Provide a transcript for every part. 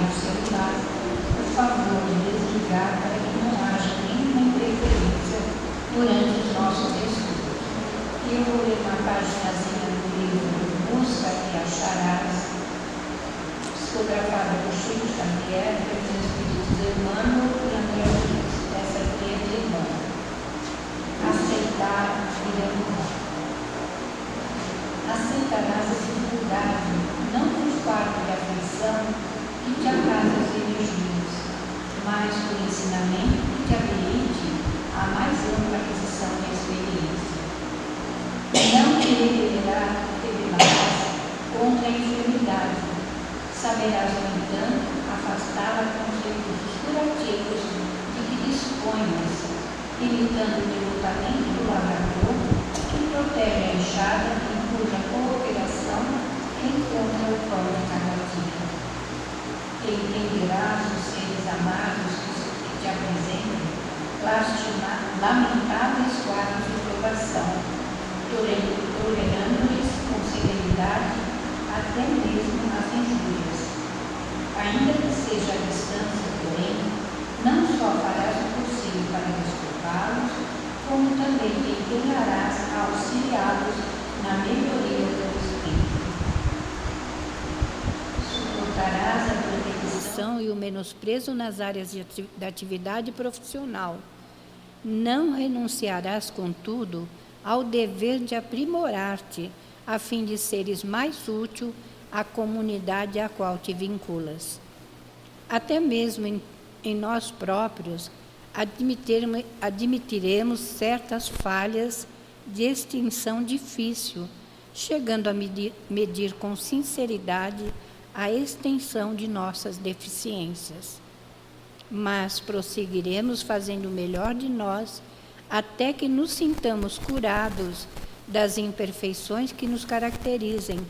o celular, por favor, de desligar para que não haja nenhuma interferência durante os nossos estudos. E eu vou ler uma paginazinha do livro Busca e Acharás, psicografada por Chico Xavier, pelos espíritos Emmanuel e André Luiz. Essa aqui é de Emmanuel. Aceitar e derrubar. Aceitarás a dificuldade, não por parte de aflição que te arrasa as energias, mas por ensinamento que te habilite a mais ampla aquisição de experiência. Não te rebelarás contra a enfermidade. Saberás, no entanto, afastá-la com os recursos curativos de que disponhas, imitando o devotamento do lavrador que protege a enxada e cuja cooperação encontra o pão de cada dia. Entenderás os seres amados que te apresentam lamentáveis quadros de provação, tolerando-lhes com serenidade até mesmo as injúrias. Ainda que seja a distância, porém, não só farás o possível para desculpá-los, como também te empenharás a auxiliá-los na melhoria do espírito. Suportarás a proteção e o menosprezo nas áreas da atividade profissional. Não renunciarás, contudo, ao dever de aprimorar-te, a fim de seres mais útil à comunidade à qual te vinculas. Até mesmo em nós próprios, admitiremos certas falhas de extinção difícil, chegando a medir com sinceridade a extensão de nossas deficiências. Mas prosseguiremos fazendo o melhor de nós até que nos sintamos curados das imperfeições que nos caracterizem,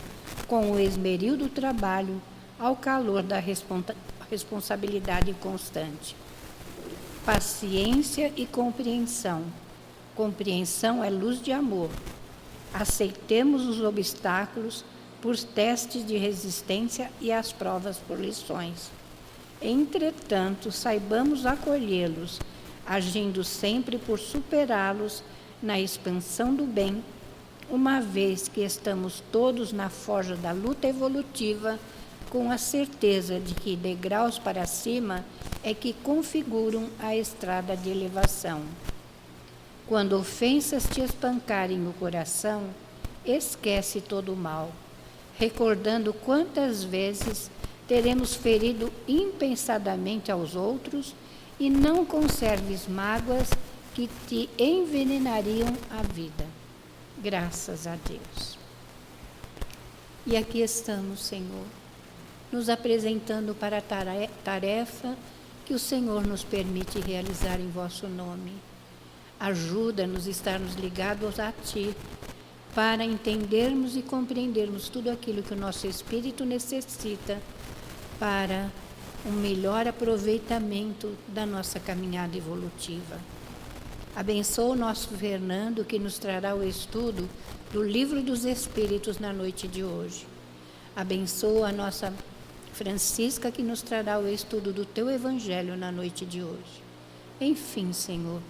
com o esmeril do trabalho ao calor da responsabilidade constante. Paciência e compreensão. Compreensão é luz de amor. Aceitemos os obstáculos por testes de resistência e as provas por lições. Entretanto, saibamos acolhê-los, agindo sempre por superá-los na expansão do bem, uma vez que estamos todos na forja da luta evolutiva, com a certeza de que degraus para cima é que configuram a estrada de elevação. Quando ofensas te espancarem o coração, esquece todo o mal, recordando quantas vezes teremos ferido impensadamente aos outros, e não conserves mágoas que te envenenariam a vida. Graças a Deus. E aqui estamos, Senhor, nos apresentando para a tarefa que o Senhor nos permite realizar em vosso nome. Ajuda-nos a estarmos ligados a Ti, para entendermos e compreendermos tudo aquilo que o nosso espírito necessita para um melhor aproveitamento da nossa caminhada evolutiva. Abençoa o nosso Fernando, que nos trará o estudo do Livro dos Espíritos na noite de hoje. Abençoa a nossa Francisca, que nos trará o estudo do Teu Evangelho na noite de hoje. Enfim, Senhor,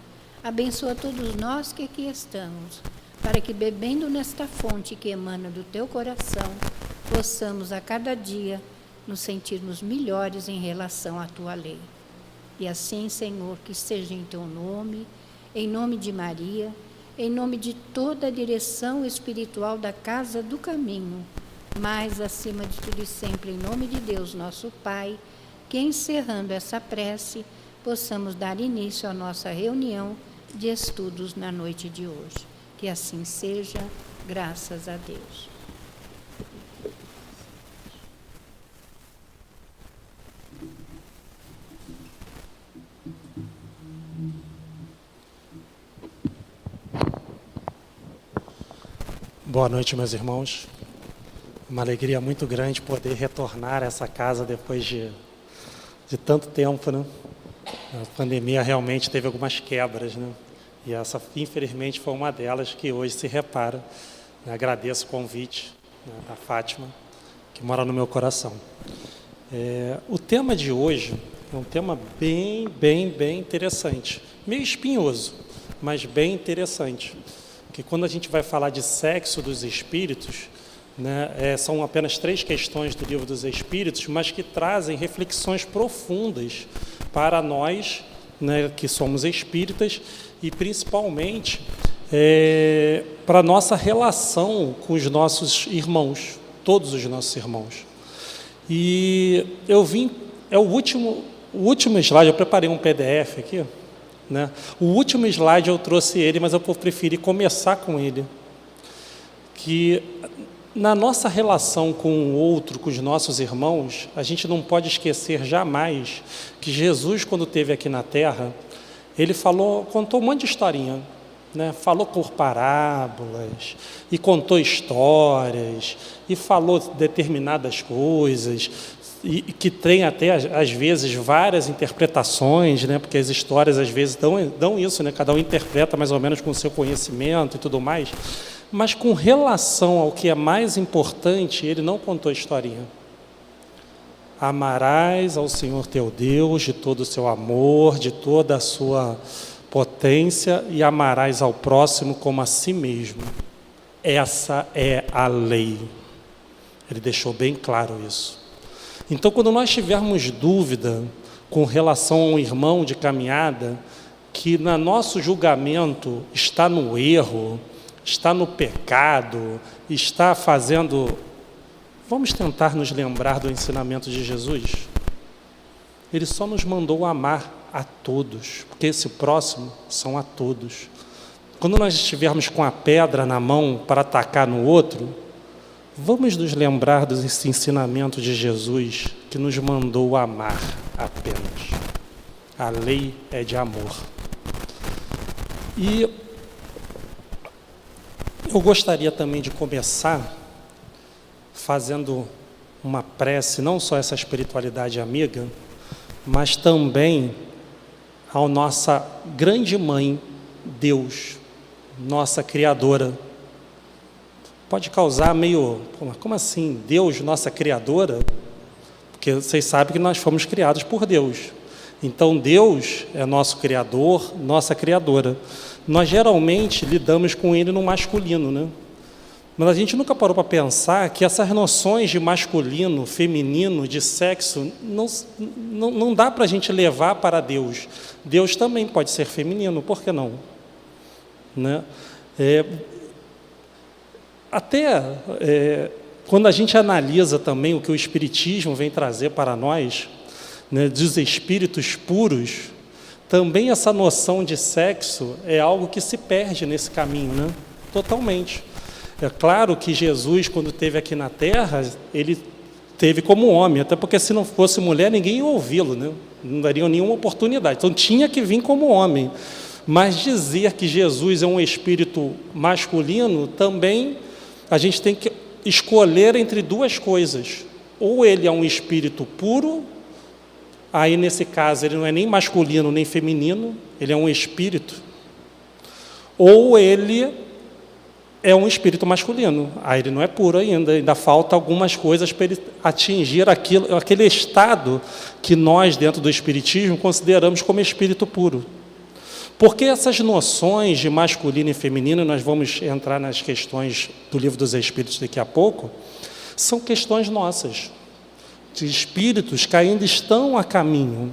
abençoa todos nós que aqui estamos, para que, bebendo nesta fonte que emana do Teu coração, possamos a cada dia nos sentirmos melhores em relação à Tua lei. E assim, Senhor, que seja em Teu nome, em nome de Maria, em nome de toda a direção espiritual da Casa do Caminho, mas, acima de tudo e sempre, em nome de Deus, nosso Pai, que, encerrando essa prece, possamos dar início à nossa reunião de estudos na noite de hoje. Que assim seja, graças a Deus. Boa noite, meus irmãos. Uma alegria muito grande poder retornar a essa casa depois de tanto tempo, né? A pandemia realmente teve algumas quebras, né? E essa, infelizmente, foi uma delas que hoje se repara. Agradeço o convite, né, da Fátima, que mora no meu coração. O tema de hoje é um tema bem interessante, meio espinhoso, mas bem interessante, que quando a gente vai falar de sexo dos espíritos, né, são apenas 3 questões do Livro dos Espíritos, mas que trazem reflexões profundas para nós, né, que somos espíritas, e principalmente para a nossa relação com os nossos irmãos, todos os nossos irmãos. E eu vim, o último slide, eu preparei um PDF aqui, né? O último slide eu trouxe ele, mas eu preferi começar com ele, que na nossa relação com o outro, com os nossos irmãos, a gente não pode esquecer jamais que Jesus, quando esteve aqui na Terra, ele contou um monte de historinha, né? Falou por parábolas, e contou histórias, e falou determinadas coisas, e que tem até, às vezes, várias interpretações, né? Porque as histórias, às vezes, dão isso, né? Cada um interpreta mais ou menos com o seu conhecimento e tudo mais. Mas com relação ao que é mais importante, ele não contou historinha. Amarás ao Senhor teu Deus de todo o seu amor, de toda a sua potência, e amarás ao próximo como a si mesmo. Essa é a lei. Ele deixou bem claro isso. Então, quando nós tivermos dúvida com relação a um irmão de caminhada, que no nosso julgamento está no erro, está no pecado, está fazendo... Vamos tentar nos lembrar do ensinamento de Jesus? Ele só nos mandou amar a todos, porque esse próximo são a todos. Quando nós estivermos com a pedra na mão para atacar no outro, vamos nos lembrar desse ensinamento de Jesus, que nos mandou amar apenas. A lei é de amor. E eu gostaria também de começar fazendo uma prece, não só essa espiritualidade amiga, mas também à nossa grande mãe, Deus, nossa Criadora. Pode causar meio, como assim, Deus, nossa Criadora? Porque vocês sabem que nós fomos criados por Deus. Então, Deus é nosso Criador, nossa Criadora. Nós geralmente lidamos com Ele no masculino, né? Mas a gente nunca parou para pensar que essas noções de masculino, feminino, de sexo, não dá para a gente levar para Deus. Deus também pode ser feminino, por que não? Né? Quando a gente analisa também o que o Espiritismo vem trazer para nós, né, dos espíritos puros, também essa noção de sexo é algo que se perde nesse caminho, né? Totalmente. É claro que Jesus, quando esteve aqui na Terra, ele teve como homem, até porque se não fosse mulher, ninguém ia ouvi-lo, né? Não daria nenhuma oportunidade. Então, tinha que vir como homem. Mas dizer que Jesus é um espírito masculino, também a gente tem que escolher entre 2 coisas. Ou ele é um espírito puro, aí nesse caso ele não é nem masculino nem feminino, ele é um espírito. Ou ele é um espírito masculino, aí ele não é puro ainda falta algumas coisas para ele atingir aquele estado que nós, dentro do Espiritismo, consideramos como espírito puro. Porque essas noções de masculino e feminino, nós vamos entrar nas questões do Livro dos Espíritos daqui a pouco, são questões nossas, de espíritos que ainda estão a caminho.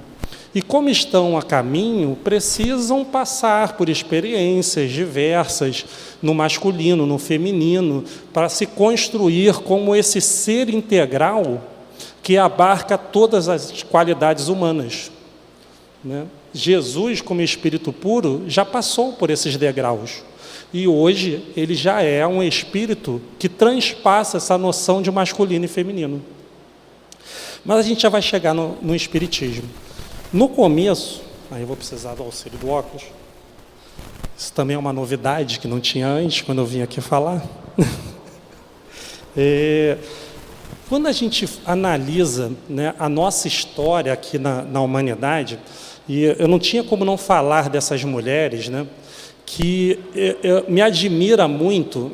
E como estão a caminho, precisam passar por experiências diversas, no masculino, no feminino, para se construir como esse ser integral que abarca todas as qualidades humanas, né? Jesus, como espírito puro, já passou por esses degraus. E hoje ele já é um espírito que transpassa essa noção de masculino e feminino. Mas a gente já vai chegar no Espiritismo. No começo, aí eu vou precisar do auxílio do óculos. Isso também é uma novidade que não tinha antes, quando eu vim aqui falar. Quando a gente analisa, né, a nossa história aqui na humanidade, e eu não tinha como não falar dessas mulheres, né, que me admira muito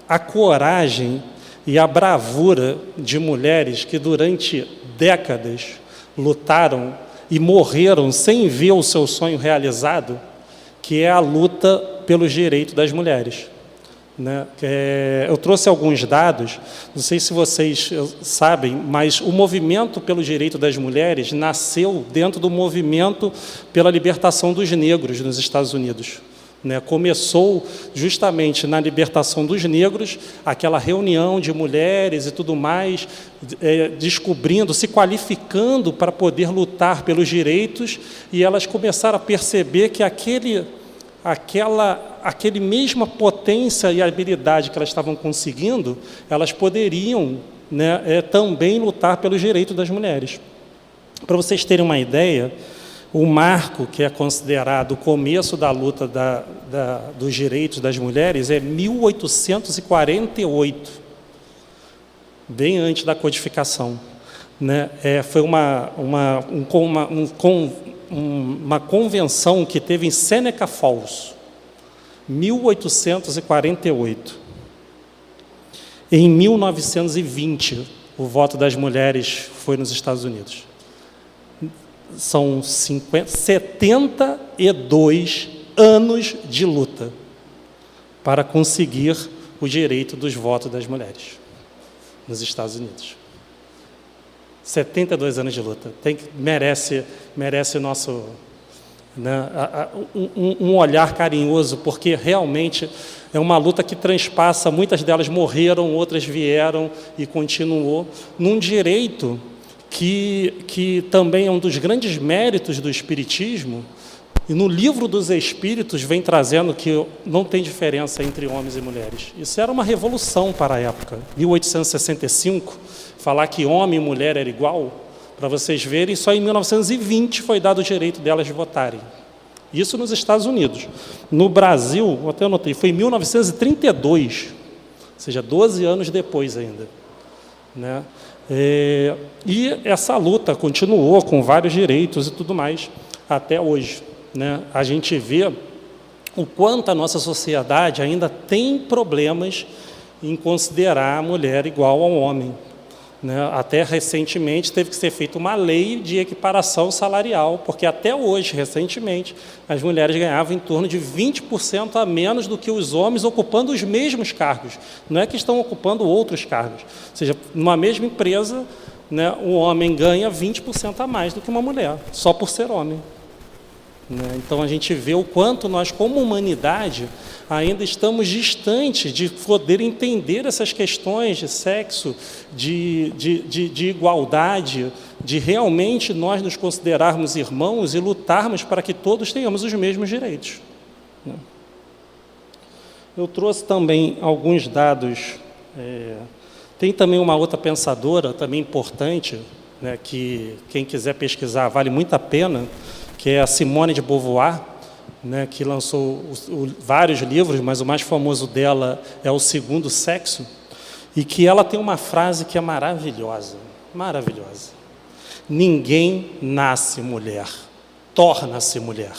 a coragem e a bravura de mulheres que durante décadas lutaram e morreram sem ver o seu sonho realizado, que é a luta pelos direitos das mulheres. Né? Eu trouxe alguns dados, não sei se vocês sabem, mas o movimento pelo direito das mulheres nasceu dentro do movimento pela libertação dos negros nos Estados Unidos. Né? Começou justamente na libertação dos negros, aquela reunião de mulheres e tudo mais, descobrindo, se qualificando para poder lutar pelos direitos, e elas começaram a perceber que aquele mesma potência e habilidade que elas estavam conseguindo, elas poderiam, né, também lutar pelos direitos das mulheres. Para vocês terem uma ideia, o marco que é considerado o começo da luta dos direitos das mulheres é 1848, bem antes da codificação. Né? Foi uma convenção que teve em Seneca Falls, 1848. Em 1920, o voto das mulheres foi nos Estados Unidos. São 72 anos de luta para conseguir o direito dos votos das mulheres nos Estados Unidos. 72 anos de luta. Merece nosso, né, um olhar carinhoso, porque realmente é uma luta que transpassa, muitas delas morreram, outras vieram e continuou, num direito que também é um dos grandes méritos do Espiritismo, e no Livro dos Espíritos vem trazendo que não tem diferença entre homens e mulheres. Isso era uma revolução para a época. 1865, falar que homem e mulher era igual, para vocês verem, só em 1920 foi dado o direito delas de votarem. Isso nos Estados Unidos. No Brasil, até anotei, foi em 1932, ou seja, 12 anos depois ainda. Né? E essa luta continuou com vários direitos e tudo mais até hoje. Né? A gente vê o quanto a nossa sociedade ainda tem problemas em considerar a mulher igual ao homem. Né? Até recentemente teve que ser feita uma lei de equiparação salarial, porque até hoje, recentemente, as mulheres ganhavam em torno de 20% a menos do que os homens, ocupando os mesmos cargos. Não é que estão ocupando outros cargos. Ou seja, numa mesma empresa, né, o homem ganha 20% a mais do que uma mulher, só por ser homem. Então, a gente vê o quanto nós, como humanidade, ainda estamos distantes de poder entender essas questões de sexo, de igualdade, de realmente nós nos considerarmos irmãos e lutarmos para que todos tenhamos os mesmos direitos. Eu trouxe também alguns dados. Tem também uma outra pensadora, também importante, né, que quem quiser pesquisar vale muito a pena, que é a Simone de Beauvoir, né, que lançou vários livros, mas o mais famoso dela é O Segundo Sexo, e que ela tem uma frase que é maravilhosa, maravilhosa. Ninguém nasce mulher, torna-se mulher.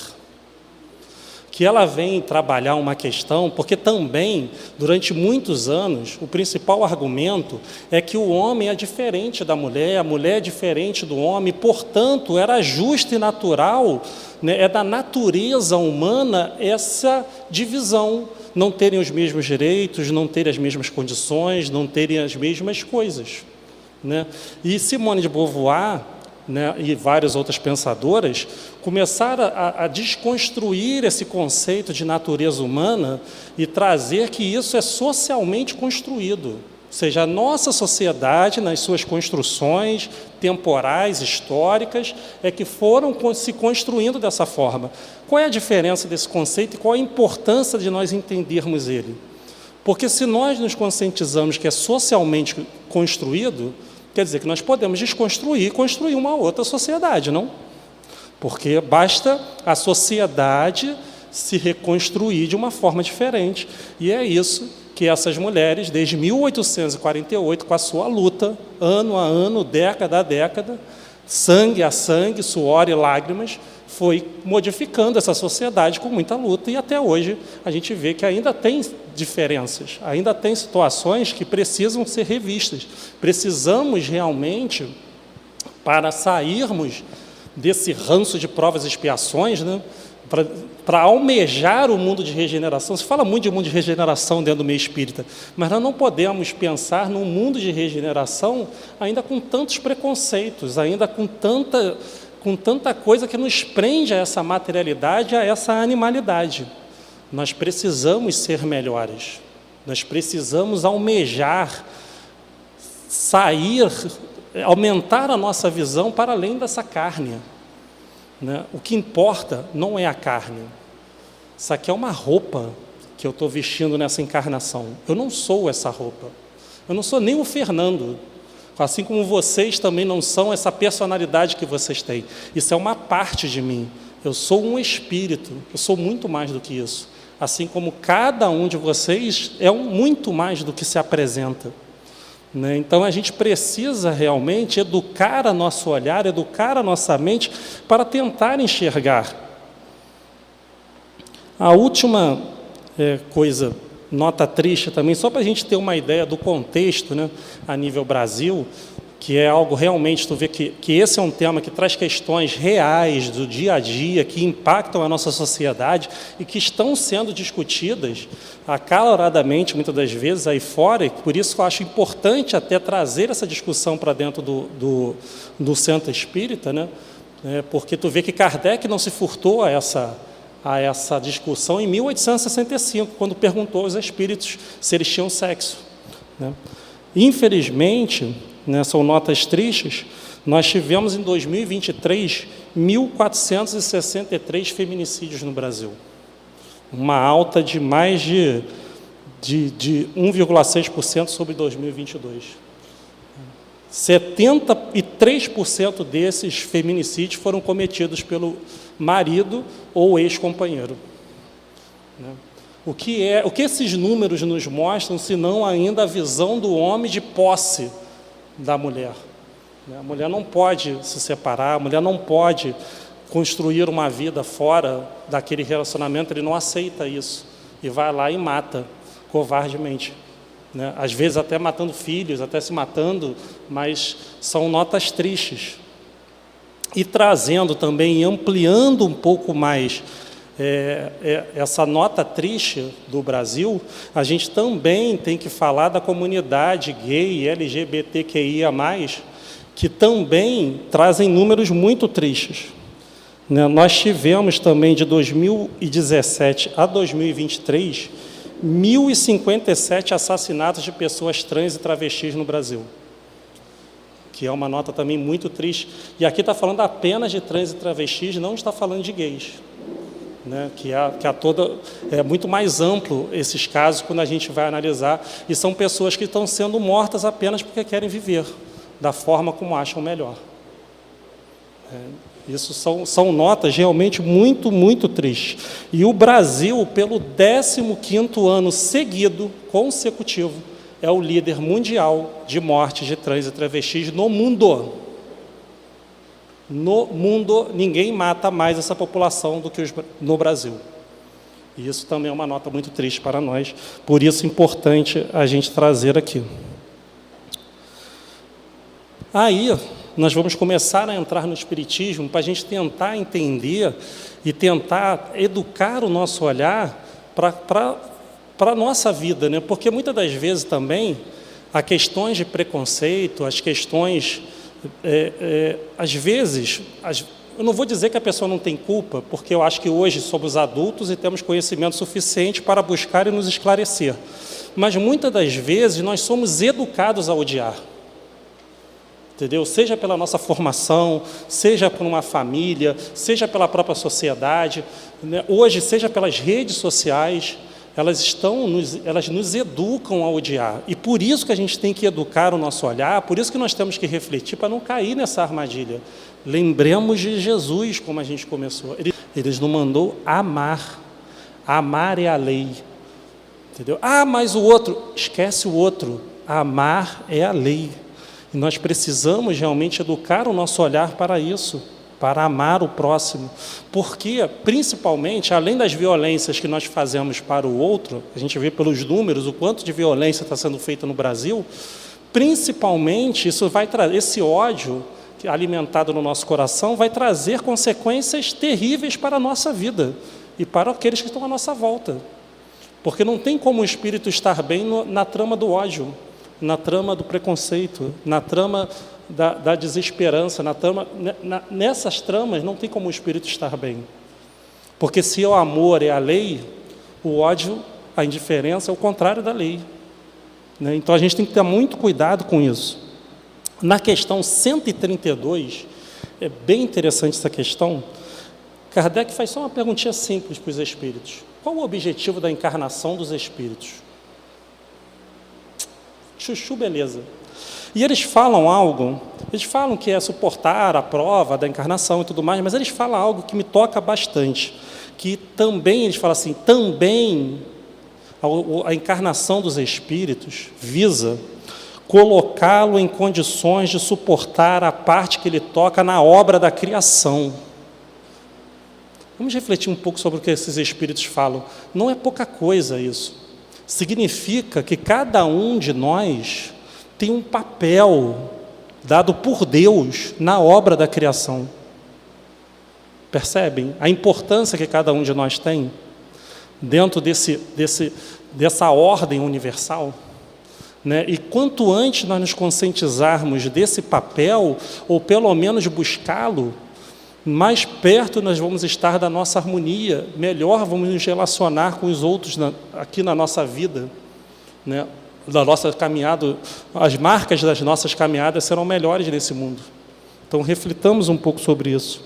Que ela vem trabalhar uma questão, porque também, durante muitos anos, o principal argumento é que o homem é diferente da mulher, a mulher é diferente do homem, portanto, era justo e natural, né, é da natureza humana essa divisão, não terem os mesmos direitos, não terem as mesmas condições, não terem as mesmas coisas. Né? E Simone de Beauvoir, né, e várias outras pensadoras, começaram a desconstruir esse conceito de natureza humana e trazer que isso é socialmente construído. Ou seja, a nossa sociedade, nas suas construções temporais, históricas, é que foram se construindo dessa forma. Qual é a diferença desse conceito e qual a importância de nós entendermos ele? Porque se nós nos conscientizamos que é socialmente construído, quer dizer que nós podemos desconstruir e construir uma outra sociedade, não? Porque basta a sociedade se reconstruir de uma forma diferente. E é isso que essas mulheres, desde 1848, com a sua luta, ano a ano, década a década, sangue a sangue, suor e lágrimas, foi modificando essa sociedade com muita luta, e até hoje a gente vê que ainda tem diferenças, ainda tem situações que precisam ser revistas. Precisamos realmente para sairmos desse ranço de provas e expiações, né? Para almejar o mundo de regeneração. Se fala muito de mundo de regeneração dentro do meio espírita, mas nós não podemos pensar num mundo de regeneração ainda com tantos preconceitos, ainda com tanta coisa que nos prende a essa materialidade, a essa animalidade. Nós precisamos ser melhores, nós precisamos almejar, sair, aumentar a nossa visão para além dessa carne. Né? O que importa não é a carne. Isso aqui é uma roupa que eu estou vestindo nessa encarnação. Eu não sou essa roupa. Eu não sou nem o Fernando. Assim como vocês também não são essa personalidade que vocês têm. Isso é uma parte de mim. Eu sou um espírito. Eu sou muito mais do que isso. Assim como cada um de vocês é muito mais do que se apresenta. Então, a gente precisa realmente educar o nosso olhar, educar a nossa mente para tentar enxergar. A última coisa, nota triste também, só para a gente ter uma ideia do contexto, né, a nível Brasil, que é algo realmente, tu vê que esse é um tema que traz questões reais do dia a dia, que impactam a nossa sociedade e que estão sendo discutidas acaloradamente, muitas das vezes, aí fora, e por isso eu acho importante até trazer essa discussão para dentro do centro espírita, né? Porque tu vê que Kardec não se furtou a essa discussão em 1865, quando perguntou aos espíritos se eles tinham sexo, né? Infelizmente, né, são notas tristes, nós tivemos em 2023 1.463 feminicídios no Brasil. Uma alta de mais de 1,6% sobre 2022. 73% desses feminicídios foram cometidos pelo marido ou ex-companheiro. O que esses números nos mostram, senão ainda a visão do homem de posse da mulher. A mulher não pode se separar, a mulher não pode construir uma vida fora daquele relacionamento, ele não aceita isso, e vai lá e mata, covardemente. Né? Às vezes até matando filhos, até se matando, mas são notas tristes. E trazendo também, ampliando um pouco mais essa nota triste do Brasil, a gente também tem que falar da comunidade gay e LGBTQIA+, que também trazem números muito tristes. Né? Nós tivemos também, de 2017 a 2023, 1.057 assassinatos de pessoas trans e travestis no Brasil, que é uma nota também muito triste. E aqui está falando apenas de trans e travestis, não está falando de gays. Né, é muito mais amplo esses casos quando a gente vai analisar, e são pessoas que estão sendo mortas apenas porque querem viver da forma como acham melhor. Isso são notas realmente muito, muito tristes. E o Brasil, pelo 15º ano seguido, consecutivo, é o líder mundial de mortes de trans e travestis no mundo. No mundo, ninguém mata mais essa população do que no Brasil. E isso também é uma nota muito triste para nós, por isso é importante a gente trazer aqui. Aí, nós vamos começar a entrar no Espiritismo para a gente tentar entender e tentar educar o nosso olhar para a nossa vida, né? Porque muitas das vezes também, há questões de preconceito, as questões... às vezes, eu não vou dizer que a pessoa não tem culpa, porque eu acho que hoje somos adultos e temos conhecimento suficiente para buscar e nos esclarecer. Mas muitas das vezes nós somos educados a odiar. Entendeu? Seja pela nossa formação, seja por uma família, seja pela própria sociedade, né? Hoje, seja pelas redes sociais, elas nos educam a odiar. E por isso que a gente tem que educar o nosso olhar, por isso que nós temos que refletir para não cair nessa armadilha. Lembremos de Jesus, como a gente começou. Ele nos mandou amar. Amar é a lei. Entendeu? Ah, mas o outro. Esquece o outro. Amar é a lei. E nós precisamos realmente educar o nosso olhar para isso, para amar o próximo, porque, principalmente, além das violências que nós fazemos para o outro, a gente vê pelos números o quanto de violência está sendo feita no Brasil, principalmente, isso vai trazer, esse ódio alimentado no nosso coração vai trazer consequências terríveis para a nossa vida e para aqueles que estão à nossa volta. Porque não tem como o espírito estar bem na trama do ódio, na trama do preconceito, na trama da desesperança, nessas tramas não tem como o espírito estar bem. Porque se o amor é a lei, o ódio, a indiferença é o contrário da lei. Né? Então a gente tem que ter muito cuidado com isso. Na questão 132, é bem interessante essa questão, Kardec faz só uma perguntinha simples para os espíritos. Qual o objetivo da encarnação dos espíritos? Chuchu, beleza. E eles falam algo, eles falam que é suportar a prova da encarnação e tudo mais, mas eles falam algo que me toca bastante, que também, eles falam assim, também a encarnação dos espíritos visa colocá-lo em condições de suportar a parte que ele toca na obra da criação. Vamos refletir um pouco sobre o que esses espíritos falam. Não é pouca coisa isso. Significa que cada um de nós tem um papel dado por Deus na obra da criação. Percebem a importância que cada um de nós tem dentro dessa ordem universal? Né? E quanto antes nós nos conscientizarmos desse papel, ou pelo menos buscá-lo, mais perto nós vamos estar da nossa harmonia, melhor vamos nos relacionar com os outros aqui na nossa vida, né? Da nossa caminhada, as marcas das nossas caminhadas serão melhores nesse mundo. Então, reflitamos um pouco sobre isso.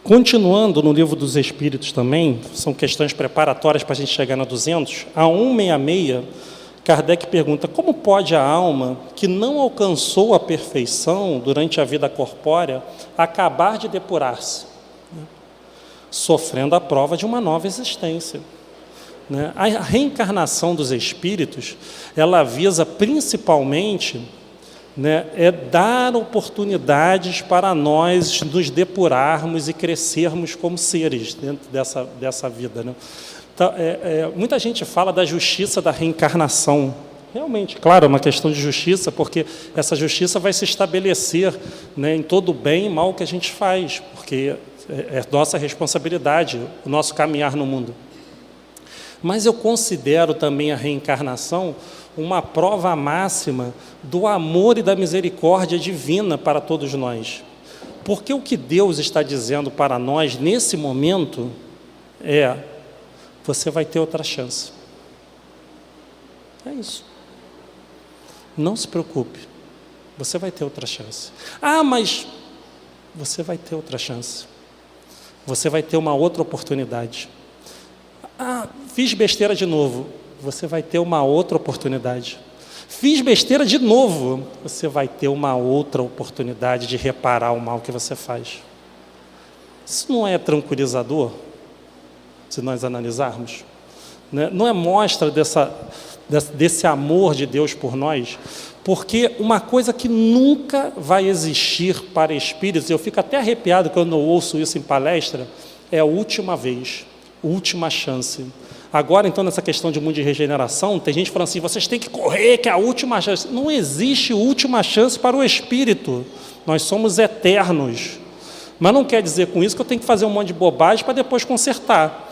Continuando no Livro dos Espíritos também, são questões preparatórias para a gente chegar na 200, a 166, Kardec pergunta, como pode a alma, que não alcançou a perfeição durante a vida corpórea, acabar de depurar-se? Sofrendo a prova de uma nova existência. A reencarnação dos espíritos, ela visa principalmente, é dar oportunidades para nós nos depurarmos e crescermos como seres dentro dessa vida. Então, muita gente fala da justiça da reencarnação. Realmente, claro, é uma questão de justiça, porque essa justiça vai se estabelecer em todo o bem e mal que a gente faz, porque é nossa responsabilidade, o nosso caminhar no mundo. Mas eu considero também a reencarnação uma prova máxima do amor e da misericórdia divina para todos nós. Porque o que Deus está dizendo para nós nesse momento é: você vai ter outra chance. É isso. Não se preocupe. Você vai ter outra chance. Ah, mas você vai ter outra chance. Você vai ter uma outra oportunidade. Ah, fiz besteira de novo. Você vai ter uma outra oportunidade. Fiz besteira de novo. Você vai ter uma outra oportunidade de reparar o mal que você faz. Isso não é tranquilizador? Se nós analisarmos, não é mostra desse amor de Deus por nós, porque uma coisa que nunca vai existir para espíritos, eu fico até arrepiado quando eu ouço isso em palestra, é a última vez, última chance. Agora, então, nessa questão de mundo de regeneração, tem gente falando assim, vocês têm que correr, que é a última chance. Não existe última chance para o espírito, nós somos eternos. Mas não quer dizer com isso que eu tenho que fazer um monte de bobagem para depois consertar.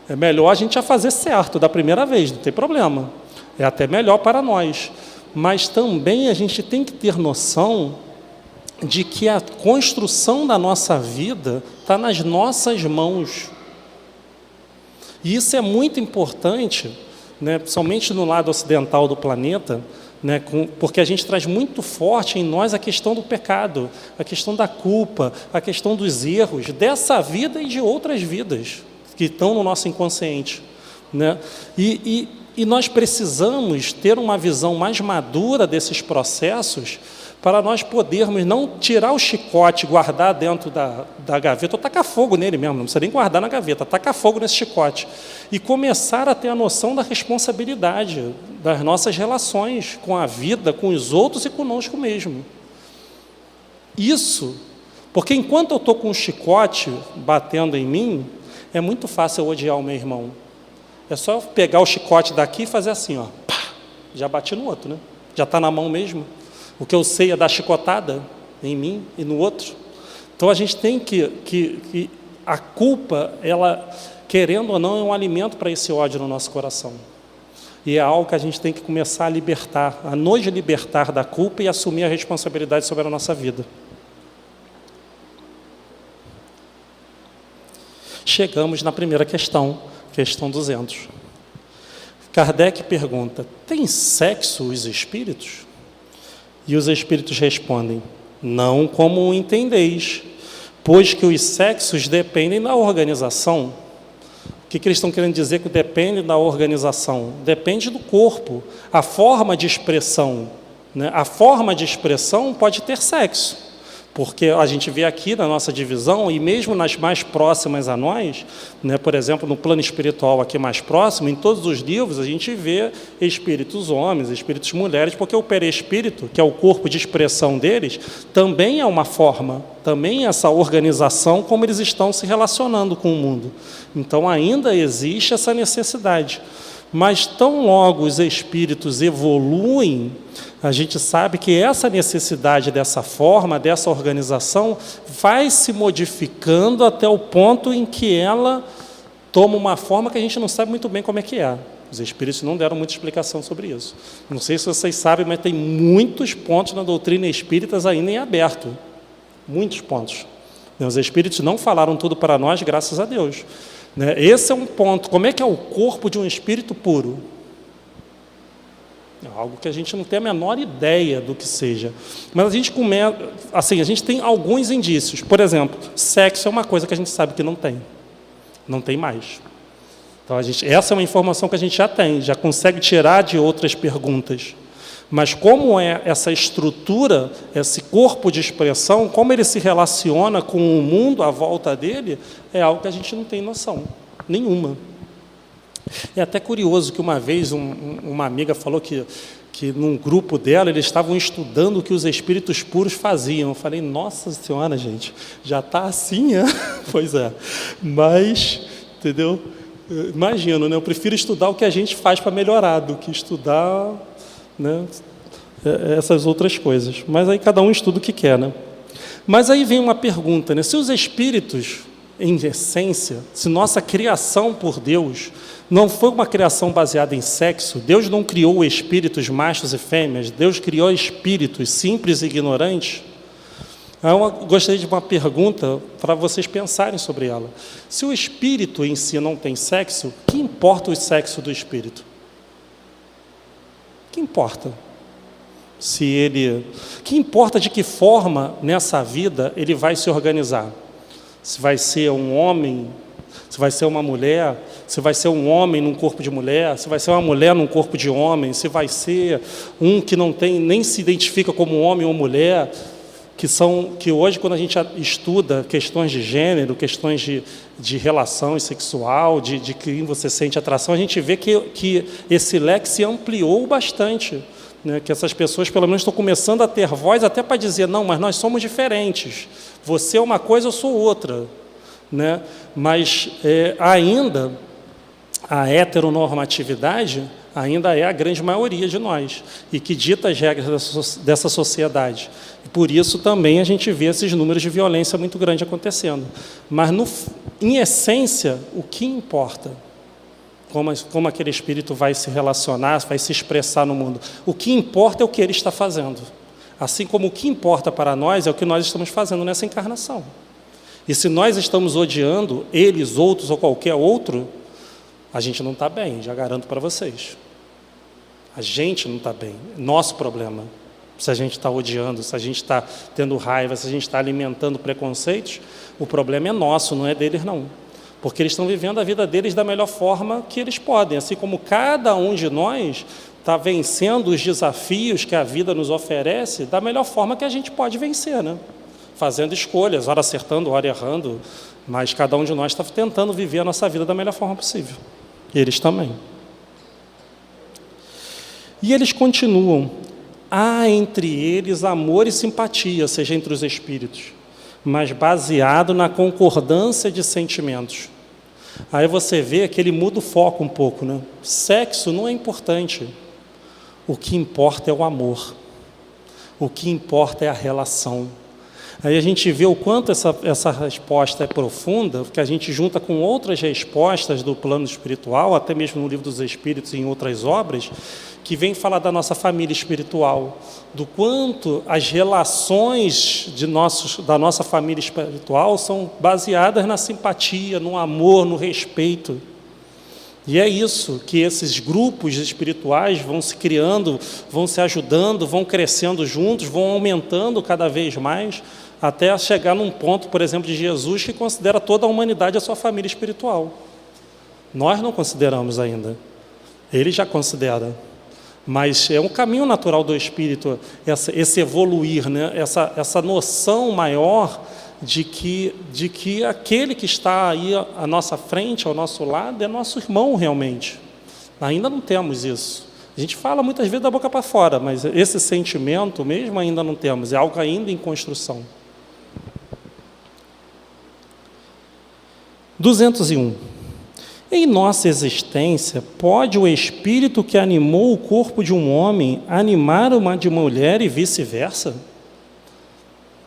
É melhor a gente já fazer certo da primeira vez, não tem problema. É até melhor para nós. Mas também a gente tem que ter noção de que a construção da nossa vida está nas nossas mãos. E isso é muito importante, principalmente no lado ocidental do planeta, porque a gente traz muito forte em nós a questão do pecado, a questão da culpa, a questão dos erros, dessa vida e de outras vidas que estão no nosso inconsciente. E nós precisamos ter uma visão mais madura desses processos para nós podermos não tirar o chicote, guardar dentro da gaveta, ou tacar fogo nele mesmo, não precisa nem guardar na gaveta, tacar fogo nesse chicote, e começar a ter a noção da responsabilidade das nossas relações com a vida, com os outros e conosco mesmo. Isso, porque enquanto eu estou com um chicote batendo em mim, é muito fácil eu odiar o meu irmão. É só pegar o chicote daqui e fazer assim, ó, pá, já bati no outro, já está na mão mesmo. O que eu sei é dar chicotada em mim e no outro. Então a gente tem que a culpa, ela, querendo ou não, é um alimento para esse ódio no nosso coração. E é algo que a gente tem que começar a libertar, a nos libertar da culpa e assumir a responsabilidade sobre a nossa vida. Chegamos na primeira questão, questão 200. Kardec pergunta: tem sexo os espíritos? E os espíritos respondem: não como o entendeis, pois que os sexos dependem da organização. O que eles estão querendo dizer que depende da organização? Depende do corpo, a forma de expressão, né? A forma de expressão pode ter sexo, porque a gente vê aqui na nossa divisão, e mesmo nas mais próximas a nós, né, por exemplo, no plano espiritual aqui mais próximo, em todos os livros a gente vê espíritos homens, espíritos mulheres, porque o perispírito, que é o corpo de expressão deles, também é uma forma, também é essa organização como eles estão se relacionando com o mundo. Então ainda existe essa necessidade. Mas tão logo os espíritos evoluem, a gente sabe que essa necessidade dessa forma, dessa organização, vai se modificando até o ponto em que ela toma uma forma que a gente não sabe muito bem como é que é. Os espíritos não deram muita explicação sobre isso. Não sei se vocês sabem, mas tem muitos pontos na doutrina espírita ainda em aberto. Muitos pontos. Os espíritos não falaram tudo para nós, graças a Deus. Esse é um ponto. Como é que é o corpo de um espírito puro? É algo que a gente não tem a menor ideia do que seja. Mas a gente começa, assim, a gente tem alguns indícios. Por exemplo, sexo é uma coisa que a gente sabe que não tem. Não tem mais. Então essa é uma informação que a gente já tem, já consegue tirar de outras perguntas. Mas como é essa estrutura, esse corpo de expressão, como ele se relaciona com o mundo à volta dele, é algo que a gente não tem noção nenhuma. É até curioso que uma vez uma amiga falou que num grupo dela eles estavam estudando o que os espíritos puros faziam. Eu falei: nossa senhora, gente, já está assim, é? Pois é. Mas, entendeu? Imagino, né? Eu prefiro estudar o que a gente faz para melhorar do que estudar, né, essas outras coisas. Mas aí cada um estuda o que quer, né? Mas aí vem uma pergunta, né? Se os espíritos, em essência, se nossa criação por Deus não foi uma criação baseada em sexo, Deus não criou espíritos machos e fêmeas, Deus criou espíritos simples e ignorantes. Eu gostaria de uma pergunta para vocês pensarem sobre ela. Se o espírito em si não tem sexo, que importa o sexo do espírito? Que importa? Que importa de que forma nessa vida ele vai se organizar? Se vai ser um homem, se vai ser uma mulher, se vai ser um homem num corpo de mulher, se vai ser uma mulher num corpo de homem, se vai ser um que não tem, nem se identifica como homem ou mulher, que hoje, quando a gente estuda questões de gênero, questões de relação sexual, de quem você sente atração, a gente vê que esse leque se ampliou bastante, né? Que essas pessoas, pelo menos, estão começando a ter voz até para dizer: não, mas nós somos diferentes, você é uma coisa, eu sou outra, né? Mas ainda a heteronormatividade ainda é a grande maioria de nós, e que dita as regras dessa sociedade. E por isso também a gente vê esses números de violência muito grandes acontecendo. Mas, em essência, o que importa? Como aquele espírito vai se relacionar, vai se expressar no mundo. O que importa é o que ele está fazendo. Assim como o que importa para nós é o que nós estamos fazendo nessa encarnação. E se nós estamos odiando eles, outros ou qualquer outro, a gente não está bem, já garanto para vocês. A gente não está bem, nosso problema. Se a gente está odiando, se a gente está tendo raiva, se a gente está alimentando preconceitos, o problema é nosso, não é deles não. Porque eles estão vivendo a vida deles da melhor forma que eles podem, assim como cada um de nós está vencendo os desafios que a vida nos oferece da melhor forma que a gente pode vencer, né? Fazendo escolhas, ora acertando, ora errando, mas cada um de nós está tentando viver a nossa vida da melhor forma possível. E eles também. E eles continuam: há entre eles amor e simpatia, seja entre os espíritos, mas baseado na concordância de sentimentos. Aí você vê que ele muda o foco um pouco, né? Sexo não é importante. O que importa é o amor. O que importa é a relação. Aí a gente vê o quanto essa resposta é profunda, porque a gente junta com outras respostas do plano espiritual, até mesmo no Livro dos Espíritos e em outras obras, que vem falar da nossa família espiritual, do quanto as relações da nossa família espiritual são baseadas na simpatia, no amor, no respeito. E é isso que esses grupos espirituais vão se criando, vão se ajudando, vão crescendo juntos, vão aumentando cada vez mais, até chegar num ponto, por exemplo, de Jesus, que considera toda a humanidade a sua família espiritual. Nós não consideramos ainda. Ele já considera. Mas é um caminho natural do Espírito, esse evoluir, né? essa noção maior de que aquele que está aí à nossa frente, ao nosso lado, é nosso irmão realmente. Ainda não temos isso. A gente fala muitas vezes da boca para fora, mas esse sentimento mesmo ainda não temos, é algo ainda em construção. 201. Em nossa existência, pode o espírito que animou o corpo de um homem animar uma de mulher e vice-versa?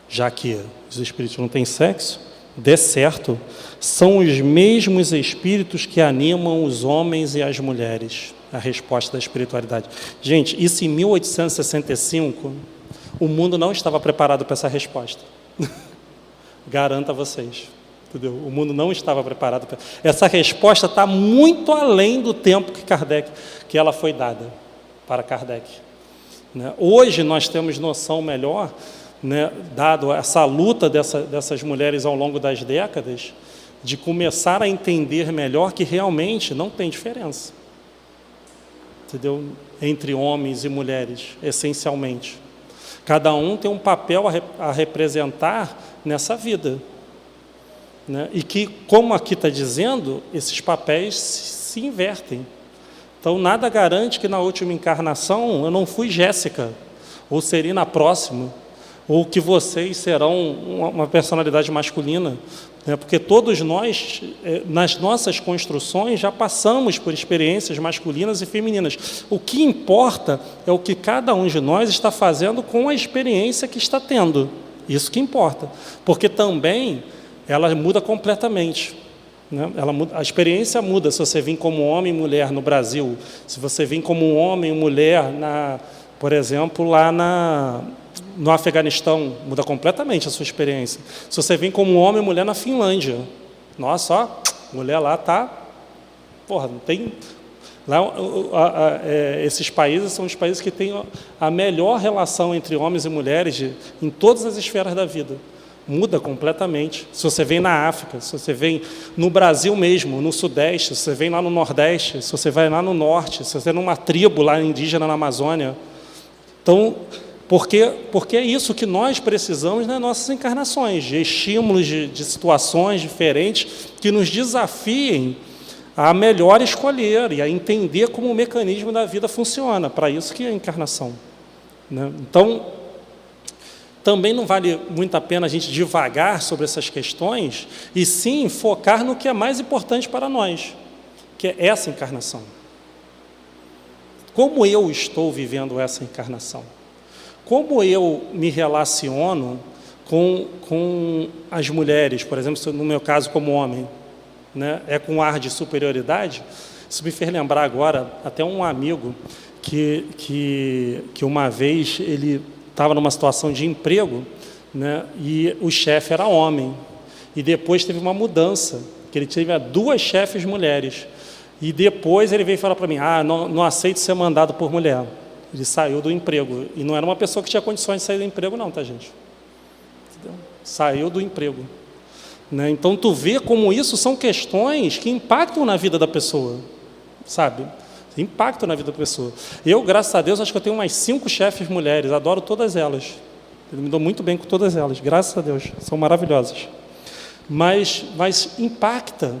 Já que os espíritos não têm sexo, de certo, são os mesmos espíritos que animam os homens e as mulheres. A resposta da espiritualidade. Gente, isso em 1865, o mundo não estava preparado para essa resposta. Garanto a vocês. Entendeu? O mundo não estava preparado para... Essa resposta está muito além do tempo que ela foi dada para Kardec. Né? Hoje nós temos noção melhor, né, dado essa luta dessas mulheres ao longo das décadas, de começar a entender melhor que realmente não tem diferença, entendeu? Entre homens e mulheres, essencialmente. Cada um tem um papel a representar nessa vida. Né? E que, como aqui está dizendo, esses papéis se invertem. Então, nada garante que na última encarnação eu não fui Jéssica, ou serei na próxima, ou que vocês serão uma personalidade masculina, né? Porque todos nós, nas nossas construções, já passamos por experiências masculinas e femininas. O que importa é o que cada um de nós está fazendo com a experiência que está tendo. Isso que importa, porque também ela muda completamente. Né? A experiência muda se você vir como homem e mulher no Brasil, se você vir como um homem e mulher, por exemplo, lá no Afeganistão, muda completamente a sua experiência. Se você vir como um homem e mulher na Finlândia, nossa, ó, mulher lá está... Porra, não tem... Lá, esses países são os países que têm a melhor relação entre homens e mulheres em todas as esferas da vida. Muda completamente. Se você vem na África, se você vem no Brasil mesmo, no Sudeste, se você vem lá no Nordeste, se você vai lá no Norte, se você é numa tribo lá indígena na Amazônia. Então, porque é isso que nós precisamos nas nossas encarnações, de estímulos, de situações diferentes que nos desafiem a melhor escolher e a entender como o mecanismo da vida funciona. Para isso que é a encarnação. Né? Então, também não vale muito a pena a gente divagar sobre essas questões e sim focar no que é mais importante para nós, que é essa encarnação. Como eu estou vivendo essa encarnação? Como eu me relaciono com as mulheres, por exemplo, no meu caso como homem, né? É com ar de superioridade? Isso me fez lembrar agora até um amigo que uma vez ele estava numa situação de emprego, né, e o chefe era homem. E depois teve uma mudança, que ele teve 2 chefes mulheres. E depois ele veio falar para mim, não aceito ser mandado por mulher. Ele saiu do emprego. E não era uma pessoa que tinha condições de sair do emprego não, tá, gente? Entendeu? Saiu do emprego. Né? Então, tu vê como isso são questões que impactam na vida da pessoa, sabe? Impacto na vida da pessoa. Eu, graças a Deus, acho que eu tenho umas 5 chefes mulheres, adoro todas elas. Eu me dou muito bem com todas elas, graças a Deus, são maravilhosas. Mas impacta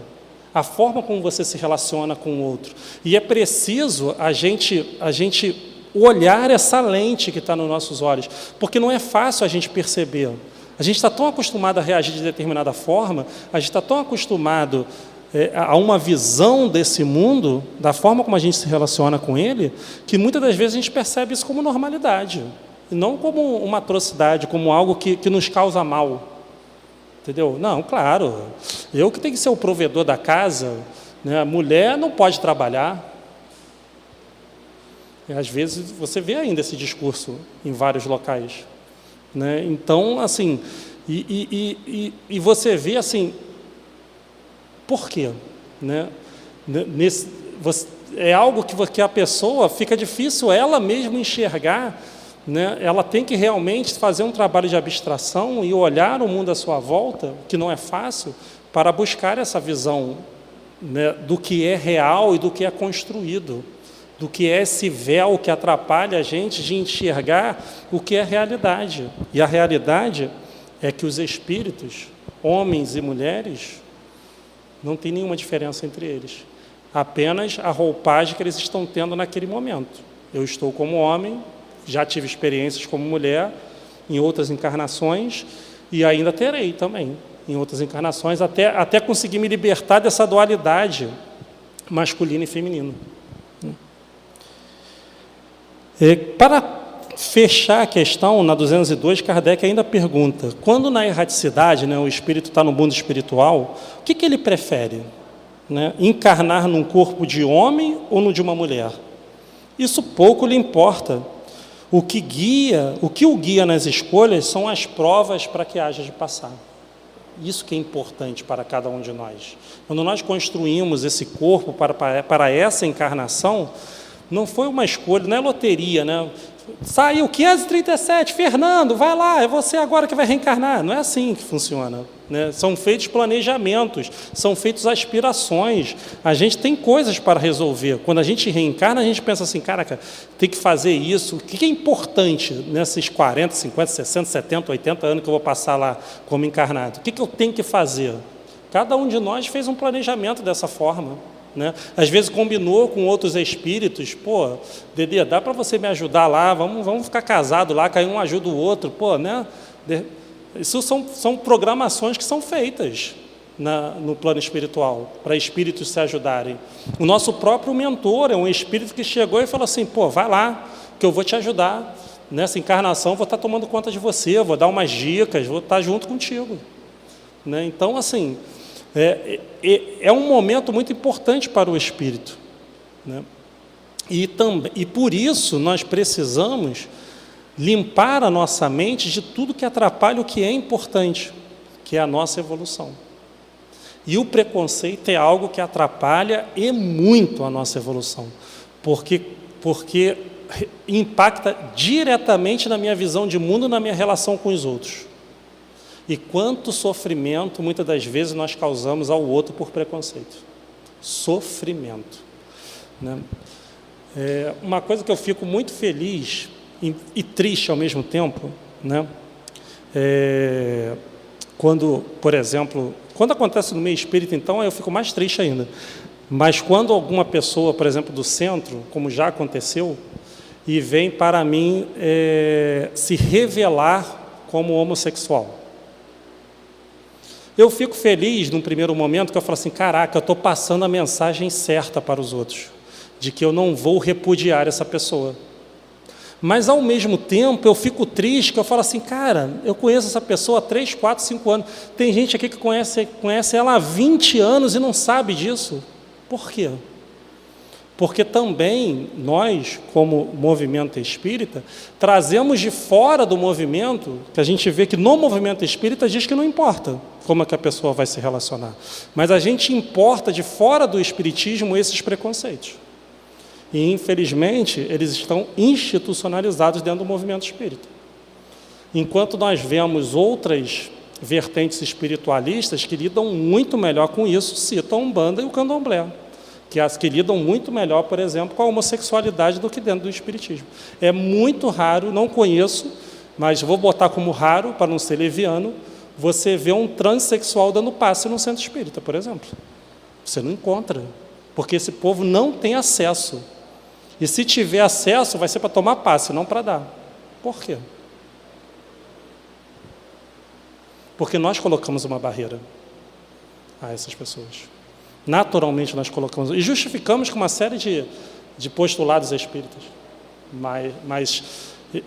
a forma como você se relaciona com o outro. E é preciso a gente olhar essa lente que está nos nossos olhos, porque não é fácil a gente perceber. A gente está tão acostumado a reagir de determinada forma, a gente está tão acostumado a uma visão desse mundo, da forma como a gente se relaciona com ele, que muitas das vezes a gente percebe isso como normalidade. não como uma atrocidade, como algo que nos causa mal. Entendeu? Não, claro, eu que tenho que ser o provedor da casa, né? A mulher não pode trabalhar. E, às vezes você vê ainda esse discurso em vários locais, né? Então, assim, e você vê assim, por quê? Né? É algo que a pessoa fica difícil ela mesma enxergar, né? Ela tem que realmente fazer um trabalho de abstração e olhar o mundo à sua volta, que não é fácil, para buscar essa visão, né, do que é real e do que é construído, do que é esse véu que atrapalha a gente de enxergar o que é realidade. E a realidade é que os espíritos, homens e mulheres, não tem nenhuma diferença entre eles. Apenas a roupagem que eles estão tendo naquele momento. Eu estou como homem, já tive experiências como mulher em outras encarnações e ainda terei também em outras encarnações, até conseguir me libertar dessa dualidade masculina e feminina. Para fechar a questão, na 202, Kardec ainda pergunta, quando na erraticidade, né, o espírito está no mundo espiritual, o que ele prefere? Né, encarnar num corpo de homem ou no de uma mulher? Isso pouco lhe importa. O que o guia nas escolhas são as provas para que haja de passar. Isso que é importante para cada um de nós. Quando nós construímos esse corpo para essa encarnação, não foi uma escolha, não é loteria, né? Saiu 537, Fernando, vai lá, é você agora que vai reencarnar. Não é assim que funciona, né? São feitos planejamentos, são feitas aspirações. A gente tem coisas para resolver. Quando a gente reencarna, a gente pensa assim, caraca, tem que fazer isso. O que é importante nesses 40, 50, 60, 70, 80 anos que eu vou passar lá como encarnado? O que eu tenho que fazer? Cada um de nós fez um planejamento dessa forma, né? Às vezes combinou com outros espíritos, pô, Dedê, dá para você me ajudar lá, vamos ficar casados lá, que um ajuda o outro, pô, né? Isso são programações que são feitas no plano espiritual, para espíritos se ajudarem. O nosso próprio mentor é um espírito que chegou e falou assim, pô, vai lá, que eu vou te ajudar, nessa encarnação vou estar tomando conta de você, vou dar umas dicas, vou estar junto contigo, né? Então, assim, é um momento muito importante para o espírito, né? E por isso nós precisamos limpar a nossa mente de tudo que atrapalha o que é importante, que é a nossa evolução. E o preconceito é algo que atrapalha e muito a nossa evolução, porque impacta diretamente na minha visão de mundo, na minha relação com os outros. E quanto sofrimento, muitas das vezes, nós causamos ao outro por preconceito. Sofrimento, né? Uma coisa que eu fico muito feliz e triste ao mesmo tempo, né? Quando, por exemplo, quando acontece no meio espírita, então, eu fico mais triste ainda. Mas quando alguma pessoa, por exemplo, do centro, como já aconteceu, e vem para mim se revelar como homossexual, eu fico feliz num primeiro momento que eu falo assim, caraca, eu estou passando a mensagem certa para os outros, de que eu não vou repudiar essa pessoa. Mas, ao mesmo tempo, eu fico triste, que eu falo assim, cara, eu conheço essa pessoa há 3, 4, 5 anos. Tem gente aqui que conhece ela há 20 anos e não sabe disso. Por quê? Porque também nós, como movimento espírita, trazemos de fora do movimento, que a gente vê que no movimento espírita diz que não importa como é que a pessoa vai se relacionar. Mas a gente importa de fora do espiritismo esses preconceitos. E, infelizmente, eles estão institucionalizados dentro do movimento espírita. Enquanto nós vemos outras vertentes espiritualistas que lidam muito melhor com isso, citam a Umbanda e o Candomblé, que lidam muito melhor, por exemplo, com a homossexualidade do que dentro do espiritismo. É muito raro, não conheço, mas vou botar como raro, para não ser leviano, você vê um transexual dando passe no centro espírita, por exemplo. Você não encontra, porque esse povo não tem acesso. E se tiver acesso, vai ser para tomar passe, não para dar. Por quê? Porque nós colocamos uma barreira a essas pessoas. Naturalmente nós colocamos, e justificamos com uma série de postulados espíritas. Mas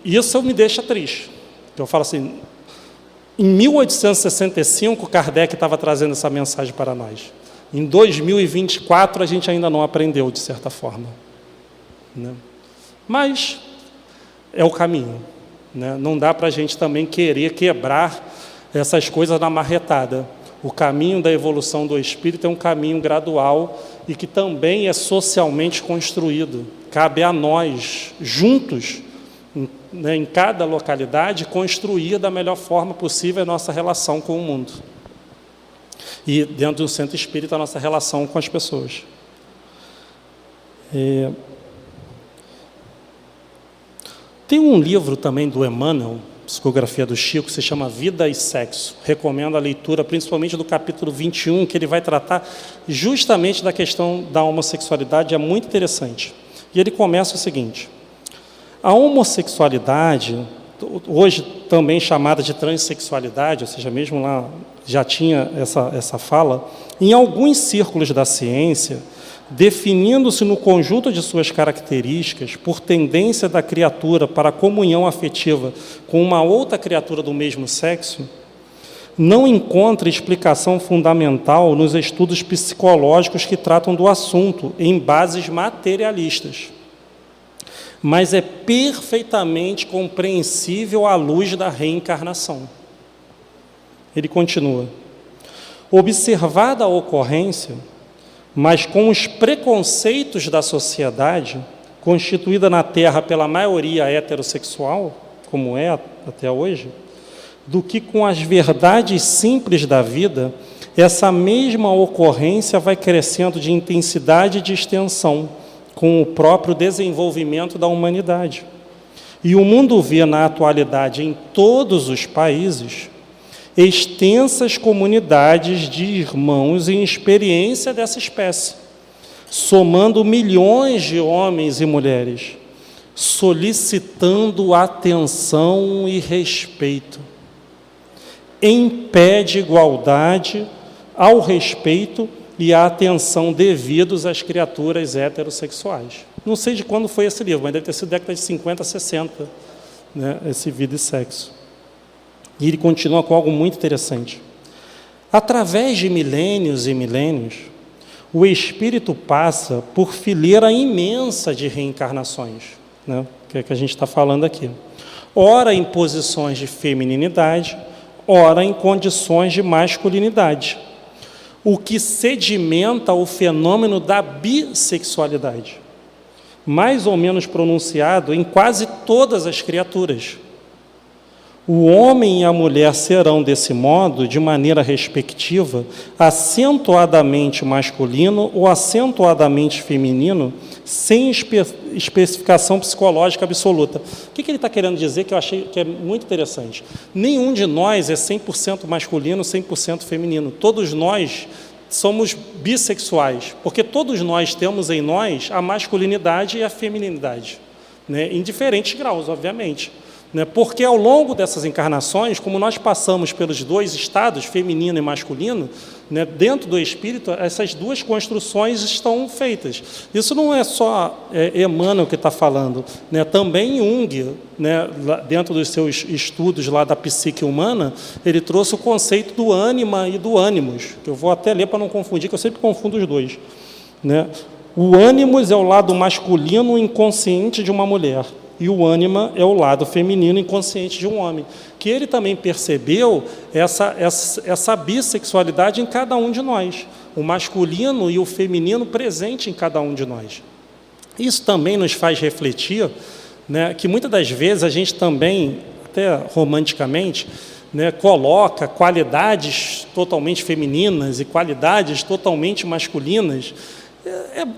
Isso me deixa triste. Eu falo assim, em 1865, Kardec estava trazendo essa mensagem para nós. Em 2024, a gente ainda não aprendeu, de certa forma, né? Mas é o caminho, né? Não dá para a gente também querer quebrar essas coisas na marretada. O caminho da evolução do espírito é um caminho gradual e que também é socialmente construído. Cabe a nós, juntos, né, em cada localidade, construir da melhor forma possível a nossa relação com o mundo. E, dentro do centro espírita, a nossa relação com as pessoas. Tem um livro também do Emmanuel, Psicografia do Chico, se chama Vida e Sexo. Recomendo a leitura, principalmente do capítulo 21, que ele vai tratar justamente da questão da homossexualidade, é muito interessante. E ele começa o seguinte: a homossexualidade, hoje também chamada de transexualidade, ou seja, mesmo lá já tinha essa fala, em alguns círculos da ciência, definindo-se no conjunto de suas características por tendência da criatura para a comunhão afetiva com uma outra criatura do mesmo sexo, não encontra explicação fundamental nos estudos psicológicos que tratam do assunto em bases materialistas, mas é perfeitamente compreensível à luz da reencarnação. Ele continua: observada a ocorrência, mas com os preconceitos da sociedade, constituída na Terra pela maioria heterossexual, como é até hoje, do que com as verdades simples da vida, essa mesma ocorrência vai crescendo de intensidade e de extensão, com o próprio desenvolvimento da humanidade. E o mundo vê na atualidade, em todos os países, extensas comunidades de irmãos em experiência dessa espécie, somando milhões de homens e mulheres, solicitando atenção e respeito, em pé de igualdade ao respeito e à atenção devidos às criaturas heterossexuais. Não sei de quando foi esse livro, mas deve ter sido década de 50, 60, né, esse Vida e Sexo. E ele continua com algo muito interessante. Através de milênios e milênios, o espírito passa por fileira imensa de reencarnações, né, que é que a gente está falando aqui. Ora em posições de femininidade, ora em condições de masculinidade, o que sedimenta o fenômeno da bissexualidade, mais ou menos pronunciado em quase todas as criaturas. O homem e a mulher serão, desse modo, de maneira respectiva, acentuadamente masculino ou acentuadamente feminino, sem especificação psicológica absoluta. O que ele está querendo dizer, que eu achei que é muito interessante? Nenhum de nós é 100% masculino, 100% feminino. Todos nós somos bissexuais, porque todos nós temos em nós a masculinidade e a feminilidade, né, em diferentes graus, obviamente. Porque ao longo dessas encarnações, como nós passamos pelos dois estados, feminino e masculino, né, dentro do espírito, essas duas construções estão feitas. Isso não é só Emmanuel que está falando, né, também Jung, né, dentro dos seus estudos lá da psique humana, ele trouxe o conceito do ânima e do ânimos, que eu vou até ler para não confundir, que eu sempre confundo os dois, né? O ânimos é o lado masculino inconsciente de uma mulher, e o ânima é o lado feminino inconsciente de um homem, que ele também percebeu essa bissexualidade em cada um de nós, o masculino e o feminino presente em cada um de nós. Isso também nos faz refletir, né, que muitas das vezes a gente também, até romanticamente, né, coloca qualidades totalmente femininas e qualidades totalmente masculinas.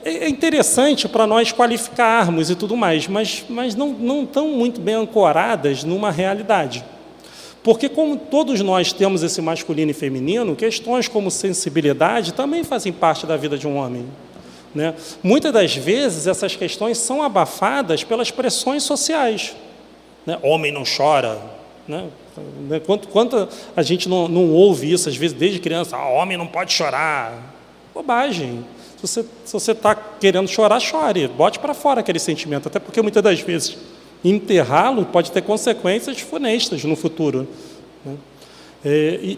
É interessante para nós qualificarmos e tudo mais, mas não estão muito bem ancoradas numa realidade. Porque como todos nós temos esse masculino e feminino, questões como sensibilidade também fazem parte da vida de um homem, né? Muitas das vezes essas questões são abafadas pelas pressões sociais, né? Homem não chora, né? Quanto a gente não ouve isso, às vezes, desde criança, homem não pode chorar. Bobagem. Se você está querendo chorar, chore, bote para fora aquele sentimento, até porque muitas das vezes Enterrá-lo pode ter consequências funestas no futuro, né?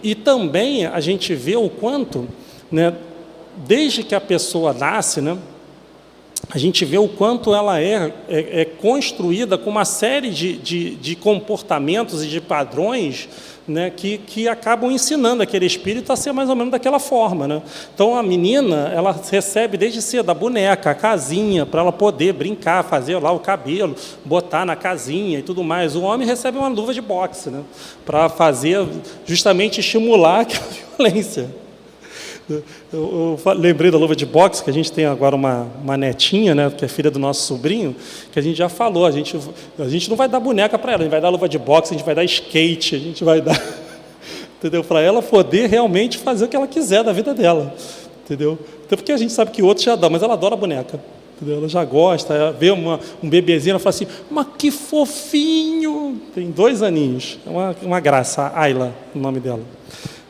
E também a gente vê o quanto, né, desde que a pessoa nasce, né, a gente vê o quanto ela é construída com uma série de comportamentos e de padrões, né, que acabam ensinando aquele espírito a ser mais ou menos daquela forma, né? Então, a menina, ela recebe desde cedo a boneca, a casinha, para ela poder brincar, fazer lá o cabelo, botar na casinha e tudo mais. O homem recebe uma luva de boxe, né, para fazer, justamente estimular aquela violência. Eu lembrei da luva de boxe, que a gente tem agora uma netinha, né, que é filha do nosso sobrinho, que a gente já falou, a gente não vai dar boneca para ela, a gente vai dar luva de boxe, a gente vai dar skate, a gente vai dar, entendeu? Para ela poder realmente fazer o que ela quiser da vida dela, entendeu? Até porque a gente sabe que outros já dão, mas ela adora boneca, entendeu? Ela já gosta, ela vê um bebezinho, ela fala assim, mas que fofinho, tem 2 aninhos, é uma graça, a Ayla, o nome dela.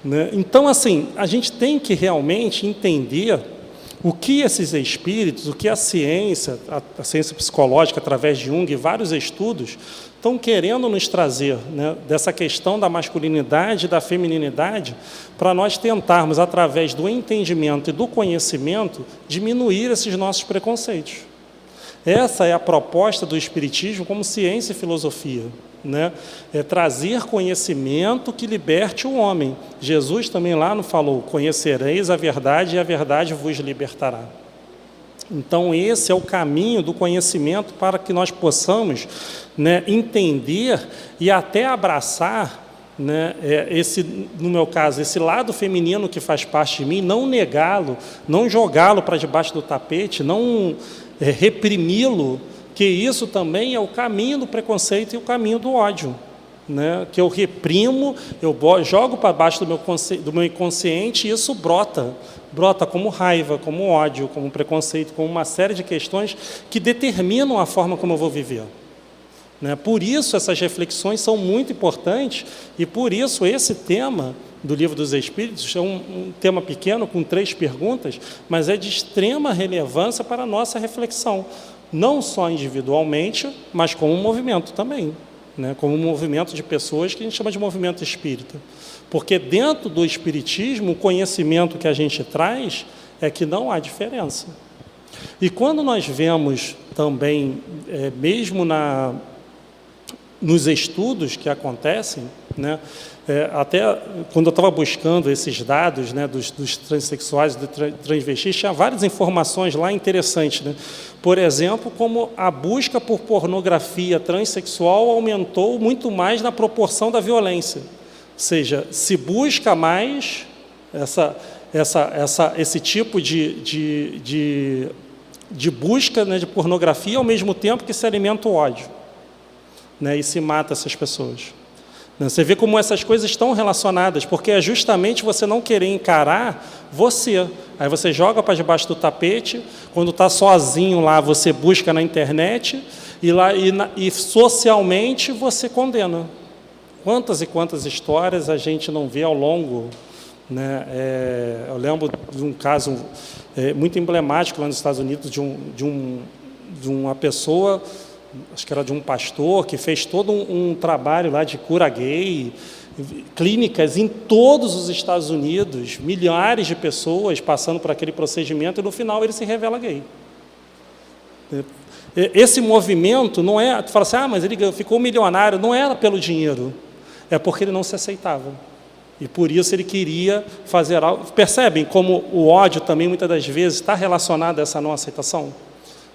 Né? Então, assim, a gente tem que realmente entender o que esses espíritos, o que a ciência psicológica, através de Jung e vários estudos, estão querendo nos trazer, né, dessa questão da masculinidade e da feminilidade, para nós tentarmos, através do entendimento e do conhecimento, diminuir esses nossos preconceitos. Essa é a proposta do Espiritismo como ciência e filosofia, né? É trazer conhecimento que liberte o homem. Jesus também lá não falou, conhecereis a verdade e a verdade vos libertará. Então esse é o caminho do conhecimento para que nós possamos, né, entender e até abraçar, né, no meu caso, esse lado feminino que faz parte de mim, não negá-lo, não jogá-lo para debaixo do tapete, não reprimi-lo, que isso também é o caminho do preconceito e o caminho do ódio, né? Que eu reprimo, eu jogo para baixo do meu inconsciente e isso brota como raiva, como ódio, como preconceito, como uma série de questões que determinam a forma como eu vou viver. Né? Por isso essas reflexões são muito importantes e por isso esse tema do Livro dos Espíritos é um tema pequeno, com 3 perguntas, mas é de extrema relevância para a nossa reflexão, não só individualmente, mas como um movimento também, né? Como um movimento de pessoas que a gente chama de movimento espírita. Porque dentro do espiritismo, o conhecimento que a gente traz é que não há diferença. E quando nós vemos também, mesmo nos estudos que acontecem, né, até quando eu estava buscando esses dados, né, dos transexuais e dos transvestis, tinha várias informações lá interessantes, né? Por exemplo, como a busca por pornografia transexual aumentou muito mais na proporção da violência. Ou seja, se busca mais esse tipo de busca, né, de pornografia, ao mesmo tempo que se alimenta o ódio, né, e se mata essas pessoas. Você vê como essas coisas estão relacionadas, porque é justamente você não querer encarar você. Aí você joga para debaixo do tapete, quando está sozinho lá, você busca na internet, e socialmente você condena. Quantas e quantas histórias a gente não vê ao longo, né? Eu lembro de um caso muito emblemático lá nos Estados Unidos, de uma pessoa, acho que era de um pastor, que fez todo um trabalho lá de cura gay, clínicas em todos os Estados Unidos, milhares de pessoas passando por aquele procedimento, e no final ele se revela gay. Esse movimento não é, tu fala assim, mas ele ficou milionário, não era pelo dinheiro, é porque ele não se aceitava. E por isso ele queria fazer algo. Percebem como o ódio também muitas das vezes está relacionado a essa não aceitação?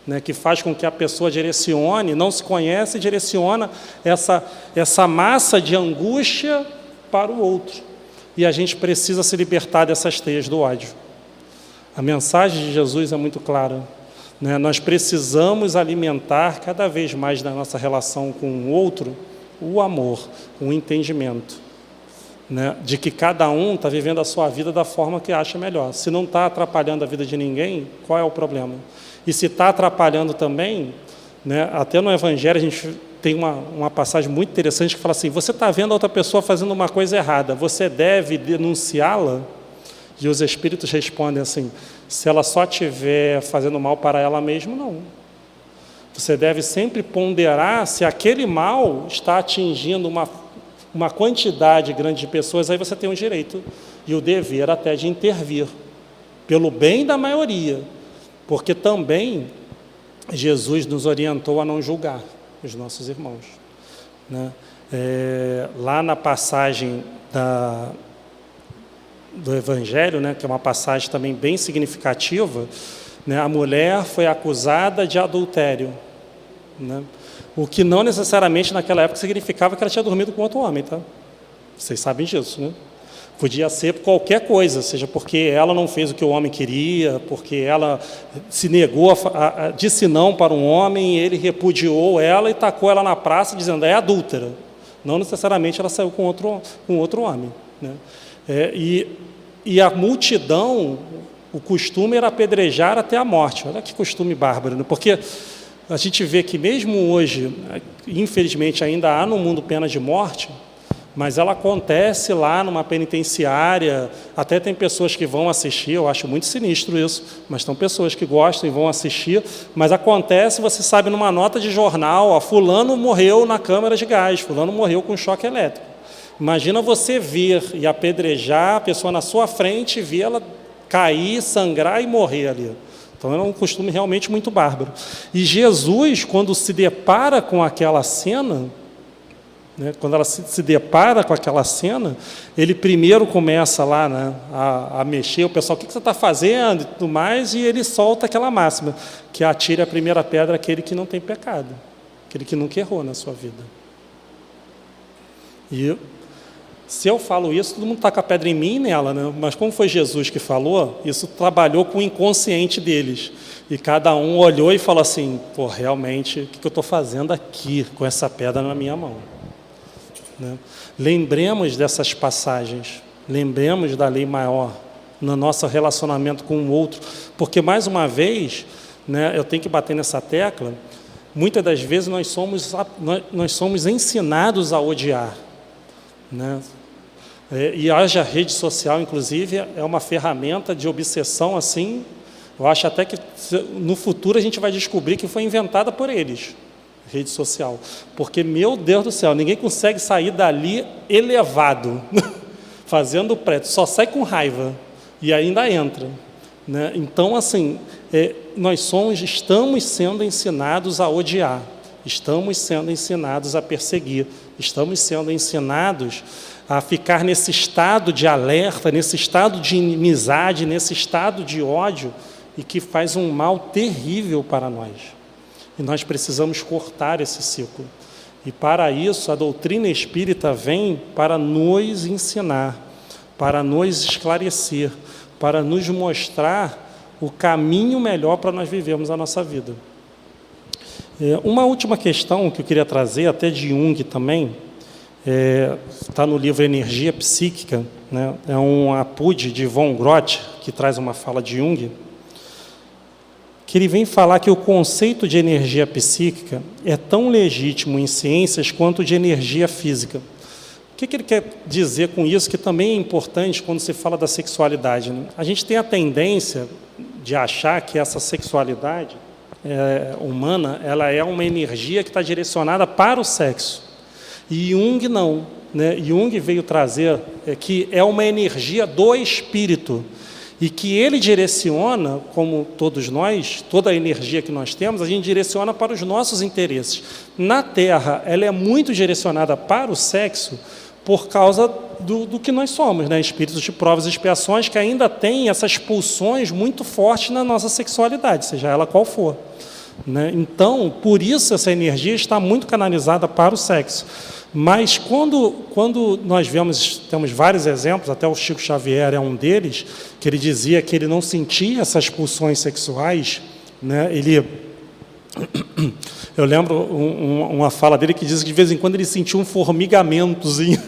Né, que faz com que a pessoa direcione, não se conhece, direciona essa massa de angústia para o outro. E a gente precisa se libertar dessas teias do ódio. A mensagem de Jesus é muito clara, né? Nós precisamos alimentar cada vez mais na nossa relação com o outro o amor, o entendimento, né, de que cada um está vivendo a sua vida da forma que acha melhor. Se não está atrapalhando a vida de ninguém, qual é o problema? E se está atrapalhando também, né, até no Evangelho a gente tem uma passagem muito interessante que fala assim, você está vendo a outra pessoa fazendo uma coisa errada, você deve denunciá-la? E os espíritos respondem assim, se ela só estiver fazendo mal para ela mesma, não. Você deve sempre ponderar se aquele mal está atingindo uma quantidade grande de pessoas, aí você tem o direito e o dever até de intervir, pelo bem da maioria, porque também Jesus nos orientou a não julgar os nossos irmãos, né? Lá na passagem do Evangelho, né, que é uma passagem também bem significativa, né, a mulher foi acusada de adultério, né? O que não necessariamente naquela época significava que ela tinha dormido com outro homem, tá? Vocês sabem disso, né? Podia ser qualquer coisa, seja porque ela não fez o que o homem queria, porque ela se negou, disse não para um homem, ele repudiou ela e tacou ela na praça dizendo, é adúltera. Não necessariamente ela saiu com outro homem, né? E a multidão, o costume era apedrejar até a morte. Olha que costume bárbaro, né? Porque a gente vê que mesmo hoje, infelizmente ainda há no mundo pena de morte, mas ela acontece lá numa penitenciária, até tem pessoas que vão assistir, eu acho muito sinistro isso, mas tem pessoas que gostam e vão assistir, mas acontece, você sabe, numa nota de jornal, ó, fulano morreu na câmara de gás, fulano morreu com choque elétrico. Imagina você ver e apedrejar a pessoa na sua frente, ver ela cair, sangrar e morrer ali. Então era um costume realmente muito bárbaro. E Jesus, quando se depara com aquela cena, né, quando ela se depara com aquela cena, ele primeiro começa lá, né, a mexer, o pessoal, o que você está fazendo e tudo mais, e ele solta aquela máxima, que atire a primeira pedra aquele que não tem pecado, aquele que nunca errou na sua vida. E se eu falo isso, todo mundo taca a pedra em mim e nela, né? Mas como foi Jesus que falou, isso trabalhou com o inconsciente deles. E cada um olhou e falou assim, pô, realmente, o que eu estou fazendo aqui com essa pedra na minha mão? Né? Lembremos dessas passagens, lembremos da lei maior no nosso relacionamento com o outro, porque, mais uma vez, né, eu tenho que bater nessa tecla, muitas das vezes nós somos ensinados a odiar, né? E hoje a rede social, inclusive, é uma ferramenta de obsessão assim. Eu acho até que no futuro a gente vai descobrir que foi inventada por eles, rede social, porque, meu Deus do céu, ninguém consegue sair dali elevado, fazendo preto, só sai com raiva e ainda entra, né? Então, assim, estamos sendo ensinados a odiar, estamos sendo ensinados a perseguir, estamos sendo ensinados a ficar nesse estado de alerta, nesse estado de inimizade, nesse estado de ódio, e que faz um mal terrível para nós. E nós precisamos cortar esse ciclo. E para isso, a doutrina espírita vem para nos ensinar, para nos esclarecer, para nos mostrar o caminho melhor para nós vivermos a nossa vida. Uma última questão que eu queria trazer, até de Jung também, está no livro Energia Psíquica, né? É um apude de von Grothe, que traz uma fala de Jung, que ele vem falar que o conceito de energia psíquica é tão legítimo em ciências quanto de energia física. O que ele quer dizer com isso, que também é importante quando se fala da sexualidade, né? A gente tem a tendência de achar que essa sexualidade humana, ela é uma energia que está direcionada para o sexo. E Jung não, né? Jung veio trazer que é uma energia do espírito, e que ele direciona, como todos nós, toda a energia que nós temos, a gente direciona para os nossos interesses. Na Terra, ela é muito direcionada para o sexo por causa do que nós somos, né? Espíritos de provas e expiações que ainda têm essas pulsões muito fortes na nossa sexualidade, seja ela qual for, né? Então, por isso essa energia está muito canalizada para o sexo. Mas quando nós temos vários exemplos, até o Chico Xavier é um deles, que ele dizia que ele não sentia essas pulsões sexuais, né? Eu lembro uma fala dele que diz que de vez em quando ele sentia um formigamentozinho,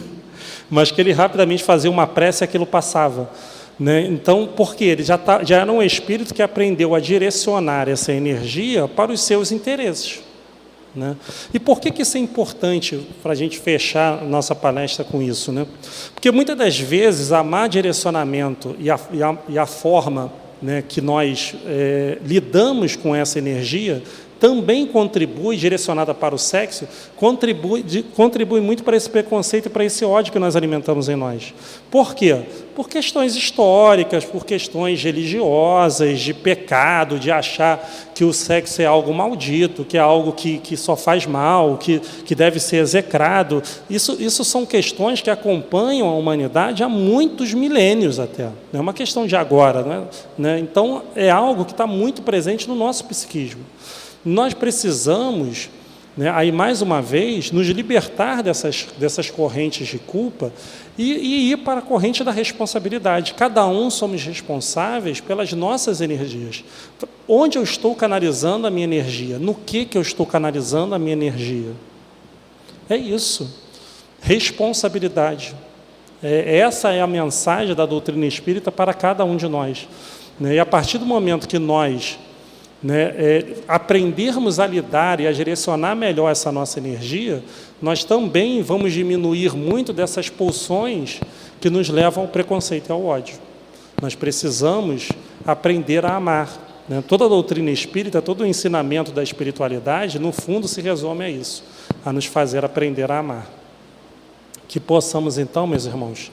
mas que ele rapidamente fazia uma prece e aquilo passava, né? Então, por quê? Ele já era um espírito que aprendeu a direcionar essa energia para os seus interesses, né? E por que isso é importante para a gente fechar nossa palestra com isso, né? Porque muitas das vezes a má direcionamento e a forma, né, que nós lidamos com essa energia também contribui, direcionada para o sexo, contribui muito para esse preconceito e para esse ódio que nós alimentamos em nós. Por quê? Por questões históricas, por questões religiosas, de pecado, de achar que o sexo é algo maldito, que é algo que só faz mal, que deve ser execrado. Isso são questões que acompanham a humanidade há muitos milênios até. Não é uma questão de agora, né? Então, é algo que está muito presente no nosso psiquismo. Nós precisamos, né, aí mais uma vez, nos libertar dessas correntes de culpa e ir para a corrente da responsabilidade. Cada um somos responsáveis pelas nossas energias. Onde eu estou canalizando a minha energia? No que eu estou canalizando a minha energia? É isso. Responsabilidade. Essa é a mensagem da doutrina espírita para cada um de nós. Né? E a partir do momento que nós aprendermos a lidar e a direcionar melhor essa nossa energia, nós também vamos diminuir muito dessas pulsões que nos levam ao preconceito e ao ódio. Nós precisamos aprender a amar. Né? Toda a doutrina espírita, todo o ensinamento da espiritualidade, no fundo, se resume a isso, a nos fazer aprender a amar. Que possamos, então, meus irmãos,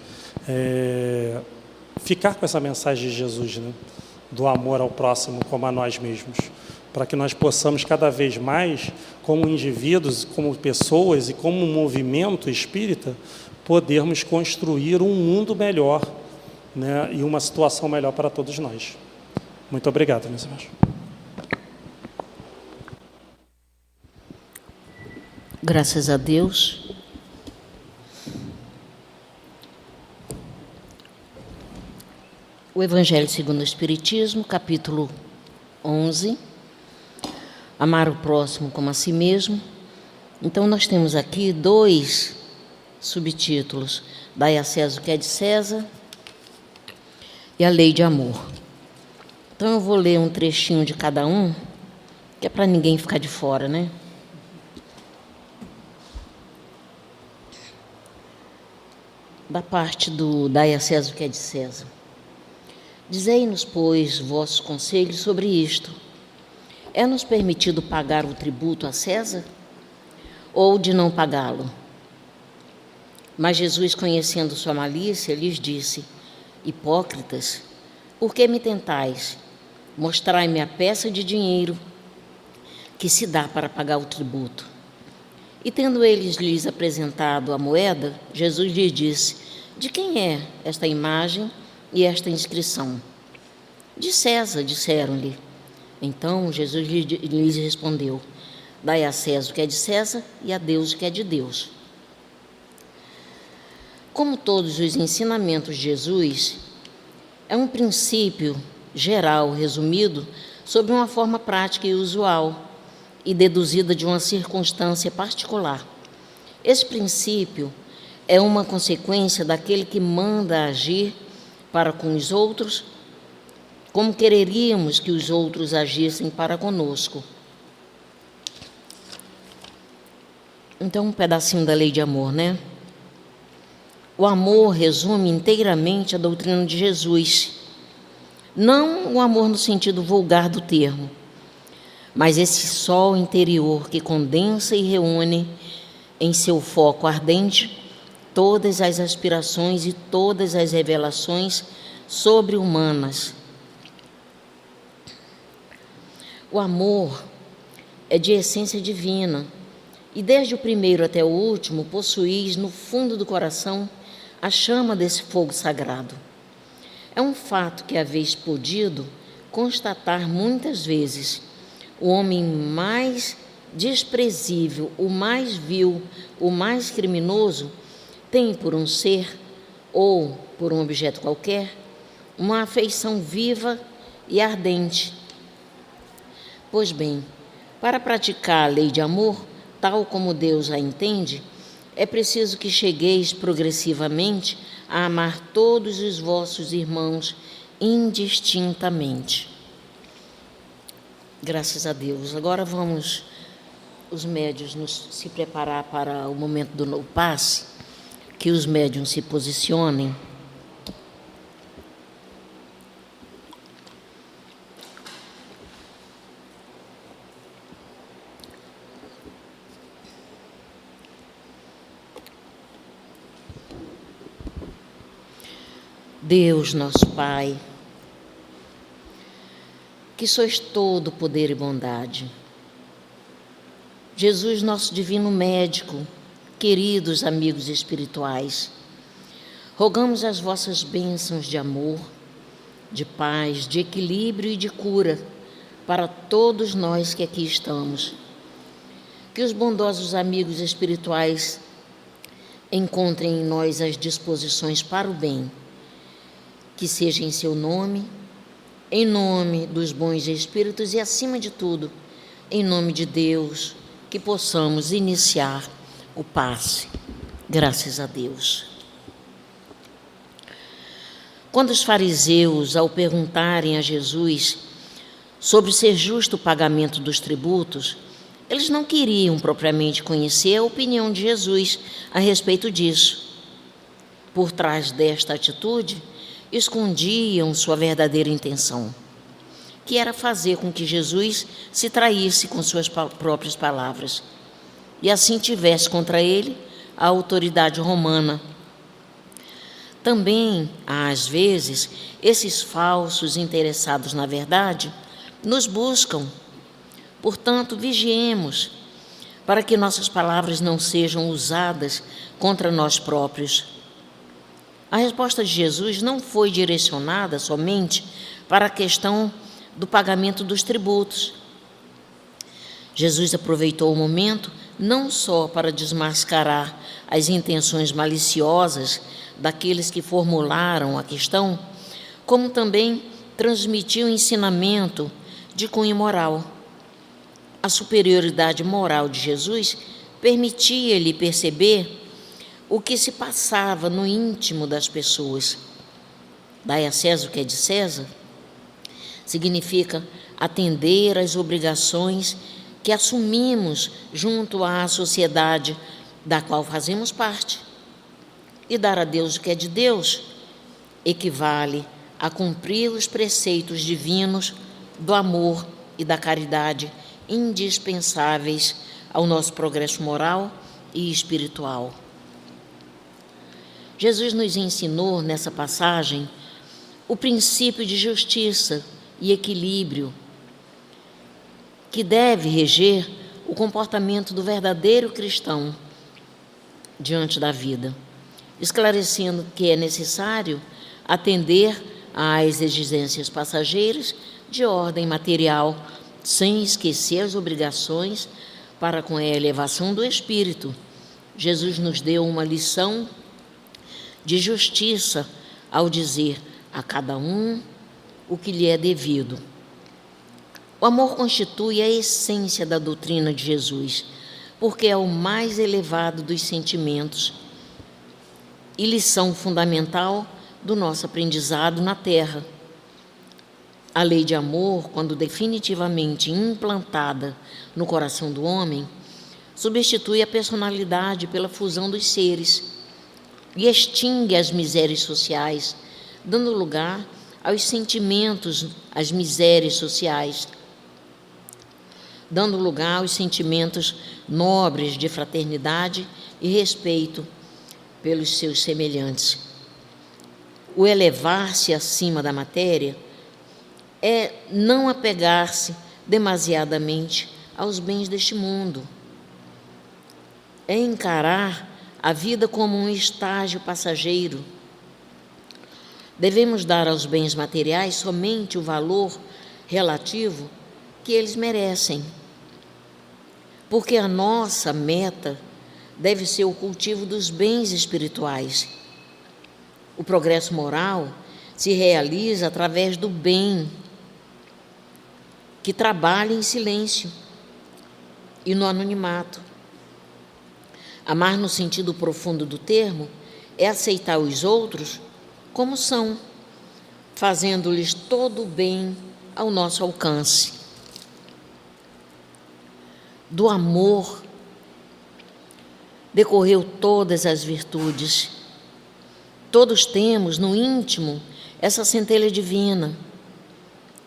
ficar com essa mensagem de Jesus, né? Do amor ao próximo como a nós mesmos, para que nós possamos cada vez mais, como indivíduos, como pessoas e como um movimento espírita, podermos construir um mundo melhor, né, e uma situação melhor para todos nós. Muito obrigado, meus irmãos. Graças a Deus. O Evangelho segundo o Espiritismo, capítulo 11, amar o próximo como a si mesmo. Então, nós temos aqui 2 subtítulos: dai a César o que é de César e a lei de amor. Então, eu vou ler um trechinho de cada um, que é para ninguém ficar de fora, né? Da parte do dai a César o que é de César. Dizei-nos, pois, vossos conselhos sobre isto. É-nos permitido pagar o tributo a César ou de não pagá-lo? Mas Jesus, conhecendo sua malícia, lhes disse: hipócritas, por que me tentais? Mostrai-me a peça de dinheiro que se dá para pagar o tributo. E tendo eles lhes apresentado a moeda, Jesus lhes disse: de quem é esta imagem e esta inscrição? De César, disseram-lhe. Então Jesus lhes respondeu: dai a César o que é de César e a Deus o que é de Deus. Como todos os ensinamentos de Jesus, é um princípio geral resumido sob uma forma prática e usual e deduzida de uma circunstância particular. Esse princípio é uma consequência daquele que manda agir para com os outros, como quereríamos que os outros agissem para conosco. Então, um pedacinho da lei de amor, né? O amor resume inteiramente a doutrina de Jesus. Não o amor no sentido vulgar do termo, mas esse sol interior que condensa e reúne em seu foco ardente todas as aspirações e todas as revelações sobre-humanas. O amor é de essência divina, e desde o primeiro até o último possuís no fundo do coração a chama desse fogo sagrado. É um fato que haveis podido constatar muitas vezes. O homem mais desprezível, o mais vil, o mais criminoso, tem por um ser ou por um objeto qualquer uma afeição viva e ardente. Pois bem, para praticar a lei de amor, tal como Deus a entende, é preciso que chegueis progressivamente a amar todos os vossos irmãos indistintamente. Graças a Deus. Agora vamos, os médiuns, se preparar para o momento do no passe, que os médiuns se posicionem. Deus, nosso Pai, que sois todo poder e bondade. Jesus, nosso divino médico, queridos amigos espirituais, rogamos as vossas bênçãos de amor, de paz, de equilíbrio e de cura para todos nós que aqui estamos. Que os bondosos amigos espirituais encontrem em nós as disposições para o bem, que seja em seu nome, em nome dos bons espíritos e, acima de tudo, em nome de Deus, que possamos iniciar o passe. Graças a Deus. Quando os fariseus, ao perguntarem a Jesus sobre ser justo o pagamento dos tributos, eles não queriam propriamente conhecer a opinião de Jesus a respeito disso. Por trás desta atitude, escondiam sua verdadeira intenção, que era fazer com que Jesus se traísse com suas próprias palavras e assim tivesse contra ele a autoridade romana. Também, às vezes, esses falsos interessados na verdade nos buscam. Portanto, vigiemos para que nossas palavras não sejam usadas contra nós próprios. A resposta de Jesus não foi direcionada somente para a questão do pagamento dos tributos. Jesus aproveitou o momento não só para desmascarar as intenções maliciosas daqueles que formularam a questão, como também transmitiu o ensinamento de cunho moral. A superioridade moral de Jesus permitia-lhe perceber o que se passava no íntimo das pessoas. Dai a César o que é de César significa atender às obrigações que assumimos junto à sociedade da qual fazemos parte. E dar a Deus o que é de Deus equivale a cumprir os preceitos divinos do amor e da caridade indispensáveis ao nosso progresso moral e espiritual. Jesus nos ensinou nessa passagem o princípio de justiça e equilíbrio que deve reger o comportamento do verdadeiro cristão diante da vida, esclarecendo que é necessário atender às exigências passageiras de ordem material, sem esquecer as obrigações para com a elevação do espírito. Jesus nos deu uma lição de justiça ao dizer a cada um o que lhe é devido. O amor constitui a essência da doutrina de Jesus, porque é o mais elevado dos sentimentos e lição fundamental do nosso aprendizado na Terra. A lei de amor, quando definitivamente implantada no coração do homem, substitui a personalidade pela fusão dos seres e extingue as misérias sociais, dando lugar aos sentimentos, às misérias sociais, dando lugar aos sentimentos nobres de fraternidade e respeito pelos seus semelhantes. O elevar-se acima da matéria é não apegar-se demasiadamente aos bens deste mundo, é encarar a vida como um estágio passageiro. Devemos dar aos bens materiais somente o valor relativo que eles merecem, porque a nossa meta deve ser o cultivo dos bens espirituais. O progresso moral se realiza através do bem, que trabalha em silêncio e no anonimato. Amar no sentido profundo do termo é aceitar os outros como são, fazendo-lhes todo o bem ao nosso alcance. Do amor decorreu todas as virtudes. Todos temos no íntimo essa centelha divina.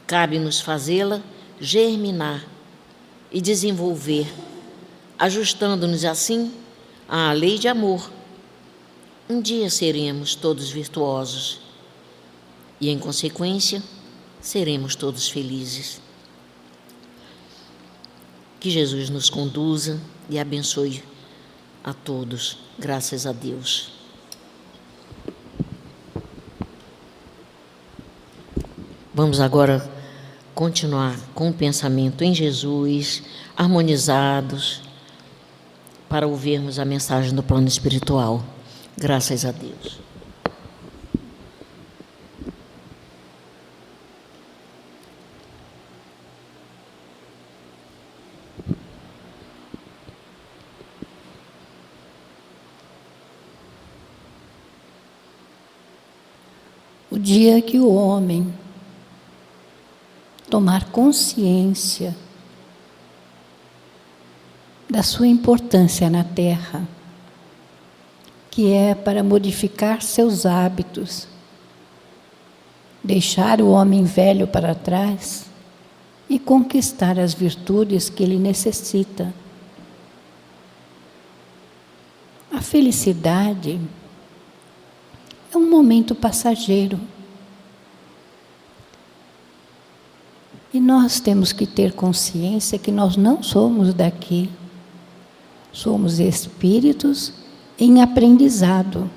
Cabe-nos fazê-la germinar e desenvolver, ajustando-nos assim à lei de amor. Um dia seremos todos virtuosos. e, em consequência, seremos todos felizes. Que Jesus nos conduza e abençoe a todos, graças a Deus. Vamos agora continuar com o pensamento em Jesus, harmonizados, para ouvirmos a mensagem do plano espiritual. Graças a Deus. O dia que o homem tomar consciência da sua importância na Terra, que é para modificar seus hábitos, deixar o homem velho para trás e conquistar as virtudes que ele necessita. A felicidade é um momento passageiro. E nós temos que ter consciência que nós não somos daqui. Somos espíritos em aprendizado.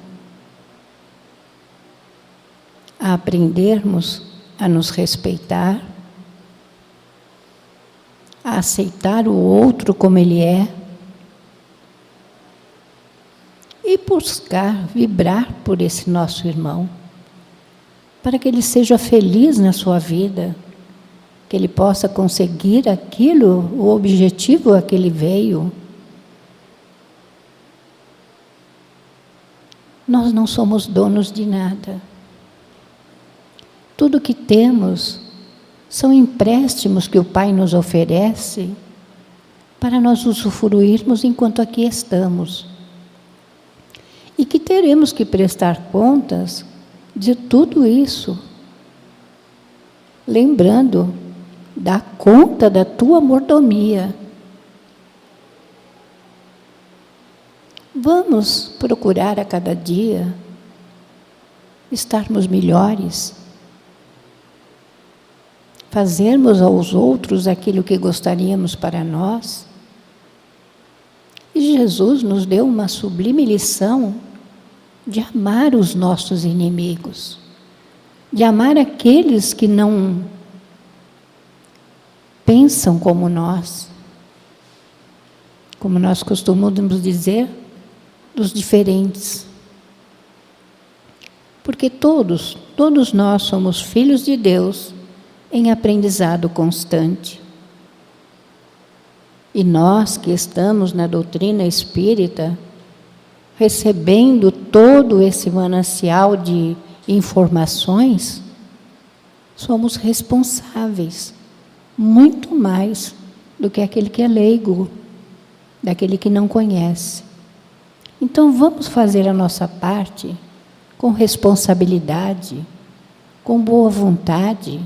A aprendermos a nos respeitar, a aceitar o outro como ele é e buscar vibrar por esse nosso irmão, para que ele seja feliz na sua vida, que ele possa conseguir aquilo, o objetivo a que ele veio. Nós não somos donos de nada. Tudo que temos são empréstimos que o Pai nos oferece para nós usufruirmos enquanto aqui estamos. E que teremos que prestar contas de tudo isso, lembrando: dá conta da tua mordomia. Vamos procurar a cada dia estarmos melhores, fazermos aos outros aquilo que gostaríamos para nós. E Jesus nos deu uma sublime lição de amar os nossos inimigos, de amar aqueles que não pensam como nós costumamos dizer, dos diferentes. Porque todos nós somos filhos de Deus em aprendizado constante. E nós que estamos na doutrina espírita, recebendo todo esse manancial de informações, somos responsáveis muito mais do que aquele que é leigo, daquele que não conhece. Então vamos fazer a nossa parte com responsabilidade, com boa vontade,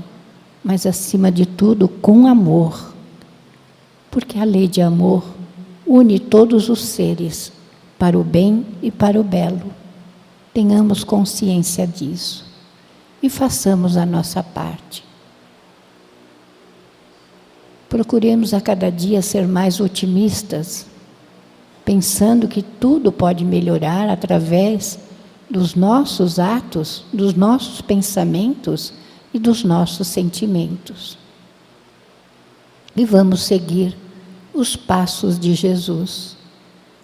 mas acima de tudo com amor. Porque a lei de amor une todos os seres para o bem e para o belo. Tenhamos consciência disso e façamos a nossa parte. Procuremos a cada dia ser mais otimistas, pensando que tudo pode melhorar através dos nossos atos, dos nossos pensamentos e dos nossos sentimentos. E vamos seguir os passos de Jesus,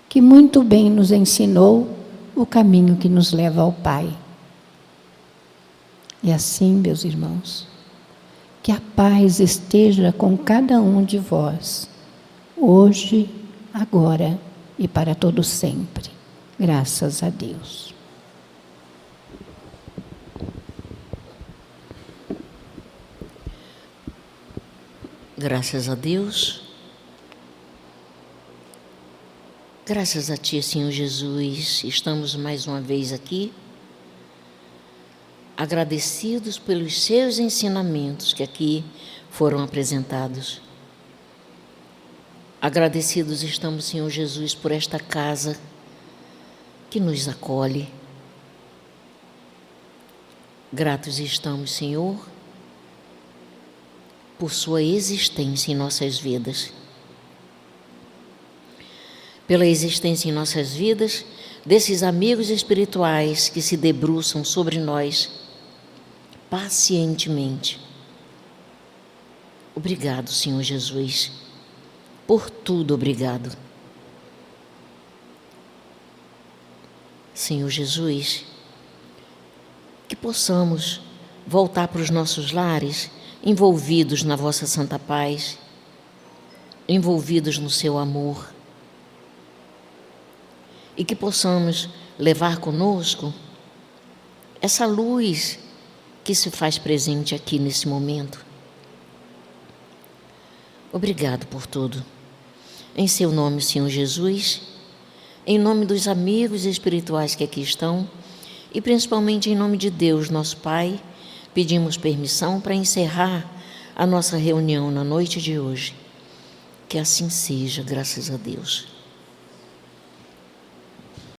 que muito bem nos ensinou o caminho que nos leva ao Pai. E assim, meus irmãos, que a paz esteja com cada um de vós, hoje, agora e para todo sempre. Graças a Deus. Graças a Deus. Graças a Ti, Senhor Jesus, estamos mais uma vez aqui, agradecidos pelos Seus ensinamentos que aqui foram apresentados. Agradecidos estamos, Senhor Jesus, por esta casa que nos acolhe. Gratos estamos, Senhor, por sua existência em nossas vidas. Pela existência em nossas vidas desses amigos espirituais que se debruçam sobre nós pacientemente. Obrigado, Senhor Jesus, por tudo obrigado. Senhor Jesus, que possamos voltar para os nossos lares envolvidos na vossa santa paz, envolvidos no seu amor, e que possamos levar conosco essa luz que se faz presente aqui nesse momento. Obrigado por tudo. Em seu nome, Senhor Jesus, em nome dos amigos espirituais que aqui estão, e principalmente em nome de Deus, nosso Pai, pedimos permissão para encerrar a nossa reunião na noite de hoje. Que assim seja, graças a Deus.